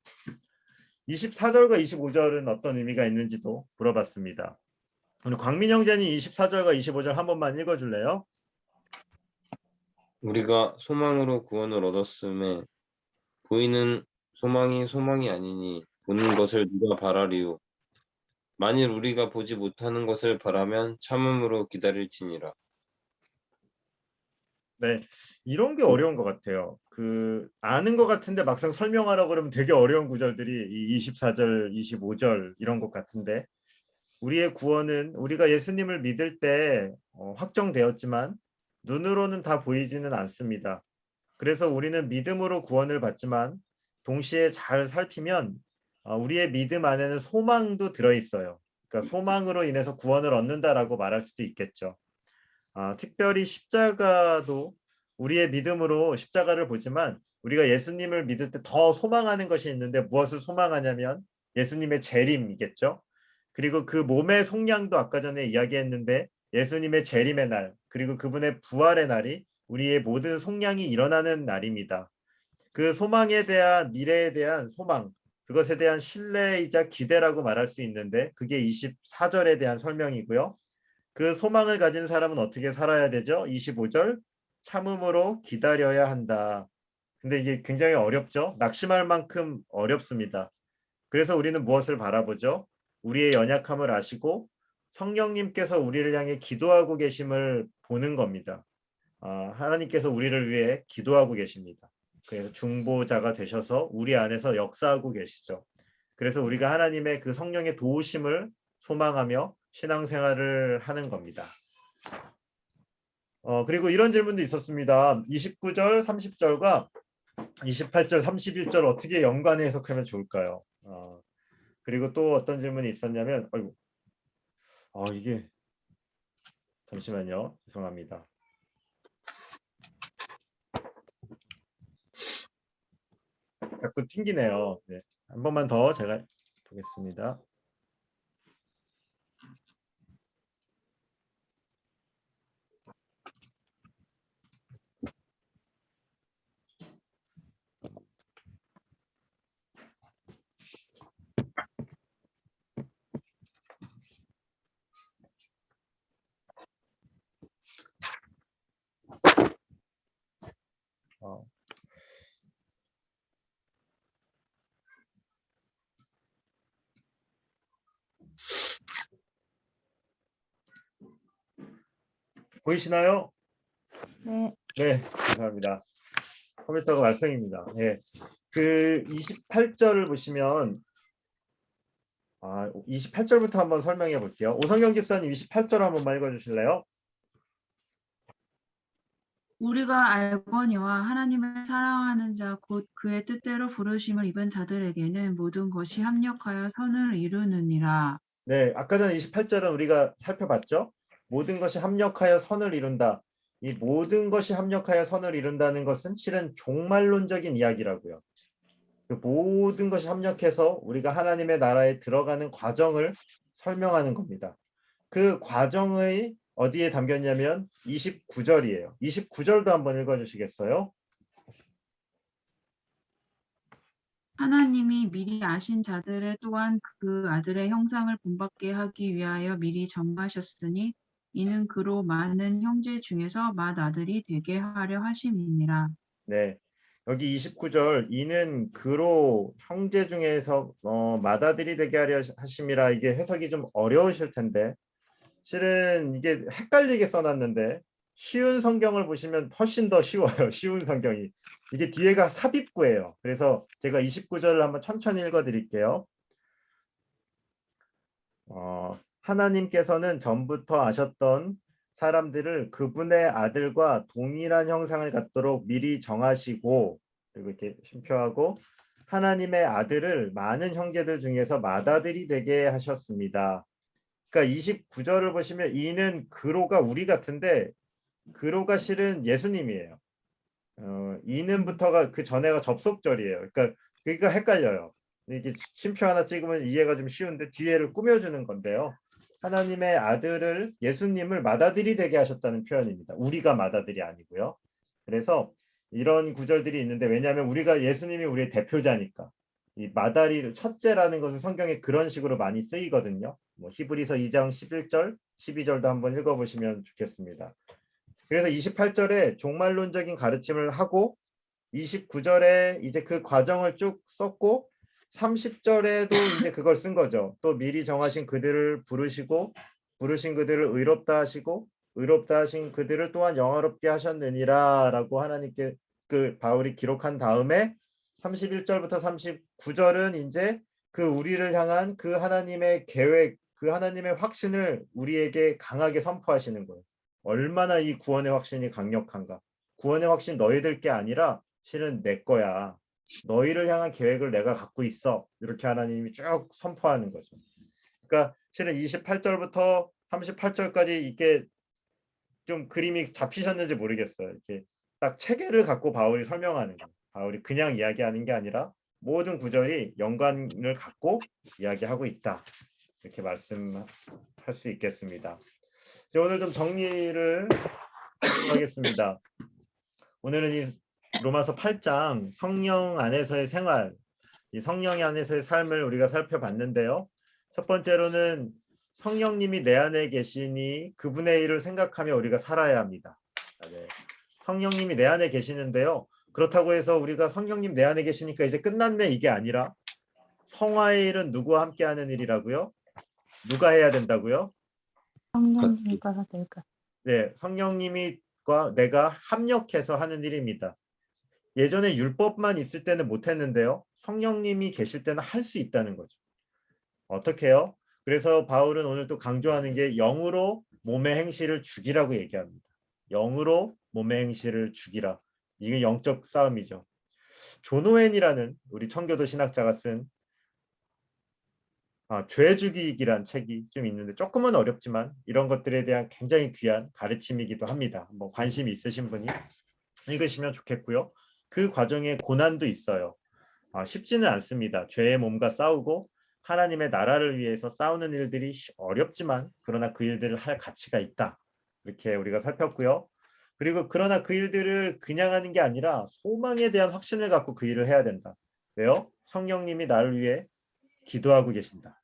24절과 25절은 어떤 의미가 있는지도 물어봤습니다. 오늘 광민 형제님 24절과 25절 한 번만 읽어줄래요? 우리가 소망으로 구원을 얻었음에 보이는 소망이 아니니 보는 것을 누가 바라리요. 만일 우리가 보지 못하는 것을 바라면 참음으로 기다릴지니라. 네, 이런 게 어려운 것 같아요. 아는 것 같은데 막상 설명하라고 그러면 되게 어려운 구절들이 이 24절, 25절 이런 것 같은데 우리의 구원은 우리가 예수님을 믿을 때 확정되었지만 눈으로는 다 보이지는 않습니다. 그래서 우리는 믿음으로 구원을 받지만 동시에 잘 살피면 우리의 믿음 안에는 소망도 들어있어요. 그러니까 소망으로 인해서 구원을 얻는다라고 말할 수도 있겠죠. 특별히 십자가도 우리의 믿음으로 십자가를 보지만 우리가 예수님을 믿을 때 더 소망하는 것이 있는데 무엇을 소망하냐면 예수님의 재림이겠죠. 그리고 그 몸의 속량도 아까 전에 이야기했는데 예수님의 재림의 날 그리고 그분의 부활의 날이 우리의 모든 속량이 일어나는 날입니다. 그 소망에 대한 미래에 대한 소망 그것에 대한 신뢰이자 기대라고 말할 수 있는데 그게 24절에 대한 설명이고요. 그 소망을 가진 사람은 어떻게 살아야 되죠? 25절 참음으로 기다려야 한다. 근데 이게 굉장히 어렵죠? 낙심할 만큼 어렵습니다. 그래서 우리는 무엇을 바라보죠? 우리의 연약함을 아시고 성령님께서 우리를 향해 기도하고 계심을 보는 겁니다. 하나님께서 우리를 위해 기도하고 계십니다. 그래서 중보자가 되셔서 우리 안에서 역사하고 계시죠. 그래서 우리가 하나님의 그 성령의 도우심을 소망하며 신앙생활을 하는 겁니다. 그리고 이런 질문도 있었습니다. 29절, 30절과 28절, 31절 어떻게 연관해 해석하면 좋을까요? 그리고 또 어떤 질문이 있었냐면, 아이고, 이게 잠시만요. 죄송합니다. 자꾸 튕기네요. 네. 한 번만 더 제가 보겠습니다. 어. 보이시나요? 네. 네, 감사합니다. 컴퓨터가 말썽입니다. 네. 그 28절을 보시면 28절부터 한번 설명해 볼게요. 오성경 집사님 28절 한번만 읽어 주실래요? 우리가 알거니와 하나님을 사랑하는 자 곧 그의 뜻대로 부르심을 입은 자들에게는 모든 것이 합력하여 선을 이루느니라. 네, 아까 전에 28절은 우리가 살펴봤죠. 모든 것이 합력하여 선을 이룬다. 이 모든 것이 합력하여 선을 이룬다는 것은 실은 종말론적인 이야기라고요. 그 모든 것이 합력해서 우리가 하나님의 나라에 들어가는 과정을 설명하는 겁니다. 그 과정의 어디에 담겼냐면 29절이에요. 29절도 한번 읽어주시겠어요? 하나님이 미리 아신 자들을 또한 그 아들의 형상을 본받게 하기 위하여 미리 정하셨으니 이는 그로 많은 형제 중에서 맏아들이 되게 하려 하심이니라. 네. 여기 29절 이는 그로 형제 중에서 맏아들이 되게 하려 하심이라. 이게 해석이 좀 어려우실 텐데 실은 이게 헷갈리게 써놨는데 쉬운 성경을 보시면 훨씬 더 쉬워요. 쉬운 성경이. 이게 뒤에가 삽입구예요. 그래서 제가 29절을 한번 천천히 읽어드릴게요. 하나님께서는 전부터 아셨던 사람들을 그분의 아들과 동일한 형상을 갖도록 미리 정하시고, 그리고 이렇게 쉼표하고 하나님의 아들을 많은 형제들 중에서 맏아들이 되게 하셨습니다. 그러니까 29절을 보시면 이는 그로가 우리 같은데 그로가 실은 예수님이에요. 이는부터가 그 전에가 접속절이에요. 그러니까 헷갈려요. 이게 쉼표 하나 찍으면 이해가 좀 쉬운데 뒤에를 꾸며주는 건데요. 하나님의 아들을 예수님을 맏아들이 되게 하셨다는 표현입니다. 우리가 맏아들이 아니고요. 그래서 이런 구절들이 있는데 왜냐하면 우리가 예수님이 우리의 대표자니까 이 맏아들이 첫째라는 것은 성경에 그런 식으로 많이 쓰이거든요. 뭐 히브리서 2장 11절, 12절도 한번 읽어보시면 좋겠습니다. 그래서 28절에 종말론적인 가르침을 하고 29절에 이제 그 과정을 쭉 썼고 30절에도 이제 그걸 쓴 거죠. 또 미리 정하신 그들을 부르시고 부르신 그들을 의롭다 하시고 의롭다 하신 그들을 또한 영화롭게 하셨느니라라고 하나님께 그 바울이 기록한 다음에 31절부터 39절은 이제 그 우리를 향한 그 하나님의 계획, 그 하나님의 확신을 우리에게 강하게 선포하시는 거예요. 얼마나 이 구원의 확신이 강력한가. 구원의 확신 너희들 게 아니라 실은 내 거야. 너희를 향한 계획을 내가 갖고 있어. 이렇게 하나님이 쭉 선포하는 거죠. 그러니까 실은 28절부터 38절까지 이게 좀 그림이 잡히셨는지 모르겠어요. 이렇게 딱 체계를 갖고 바울이 설명하는 거예요. 바울이 그냥 이야기하는 게 아니라 모든 구절이 연관을 갖고 이야기하고 있다. 이렇게 말씀할 수 있겠습니다. 이제 오늘 좀 정리를 하겠습니다. 오늘은 이 로마서 8장 성령 안에서의 생활, 이 성령 안에서의 삶을 우리가 살펴봤는데요. 첫 번째로는 성령님이 내 안에 계시니 그분의 일을 생각하며 우리가 살아야 합니다. 네. 성령님이 내 안에 계시는데요. 그렇다고 해서 우리가 성령님 내 안에 계시니까 이제 끝났네 이게 아니라 성화의 일은 누구와 함께 하는 일이라고요? 누가 해야 된다고요? 성령님과 될까? 네, 성령님과 내가 합력해서 하는 일입니다. 예전에 율법만 있을 때는 못했는데요. 성령님이 계실 때는 할 수 있다는 거죠. 어떻게 해요? 그래서 바울은 오늘 또 강조하는 게 영으로 몸의 행실을 죽이라고 얘기합니다. 영으로 몸의 행실을 죽이라. 이게 영적 싸움이죠. 존 오웬이라는 우리 청교도 신학자가 쓴 죄 죽이기란 책이 좀 있는데 조금은 어렵지만 이런 것들에 대한 굉장히 귀한 가르침이기도 합니다. 뭐 관심이 있으신 분이 읽으시면 좋겠고요. 그 과정에 고난도 있어요. 쉽지는 않습니다. 죄의 몸과 싸우고 하나님의 나라를 위해서 싸우는 일들이 어렵지만 그러나 그 일들을 할 가치가 있다. 이렇게 우리가 살폈고요. 그리고 그러나 그 일들을 그냥 하는 게 아니라 소망에 대한 확신을 갖고 그 일을 해야 된다. 왜요? 성령님이 나를 위해 기도하고 계신다.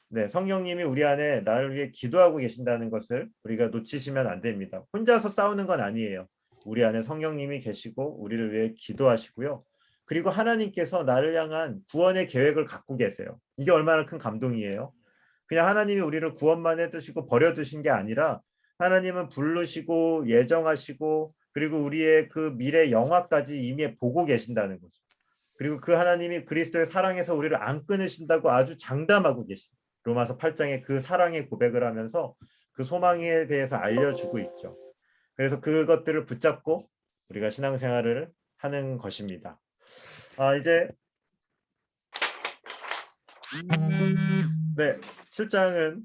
네, 성령님이 우리 안에 나를 위해 기도하고 계신다는 것을 우리가 놓치시면 안 됩니다. 혼자서 싸우는 건 아니에요. 우리 안에 성령님이 계시고 우리를 위해 기도하시고요. 그리고 하나님께서 나를 향한 구원의 계획을 갖고 계세요. 이게 얼마나 큰 감동이에요. 그냥 하나님이 우리를 구원만 해두시고 버려두신 게 아니라 하나님은 부르시고 예정하시고 그리고 우리의 그 미래 영화까지 이미 보고 계신다는 거죠. 그리고 그 하나님이 그리스도의 사랑에서 우리를 안 끊으신다고 아주 장담하고 계신 로마서 8장에 그 사랑의 고백을 하면서 그 소망에 대해서 알려주고 있죠. 그래서 그것들을 붙잡고 우리가 신앙생활을 하는 것입니다. 이제 네, 7장은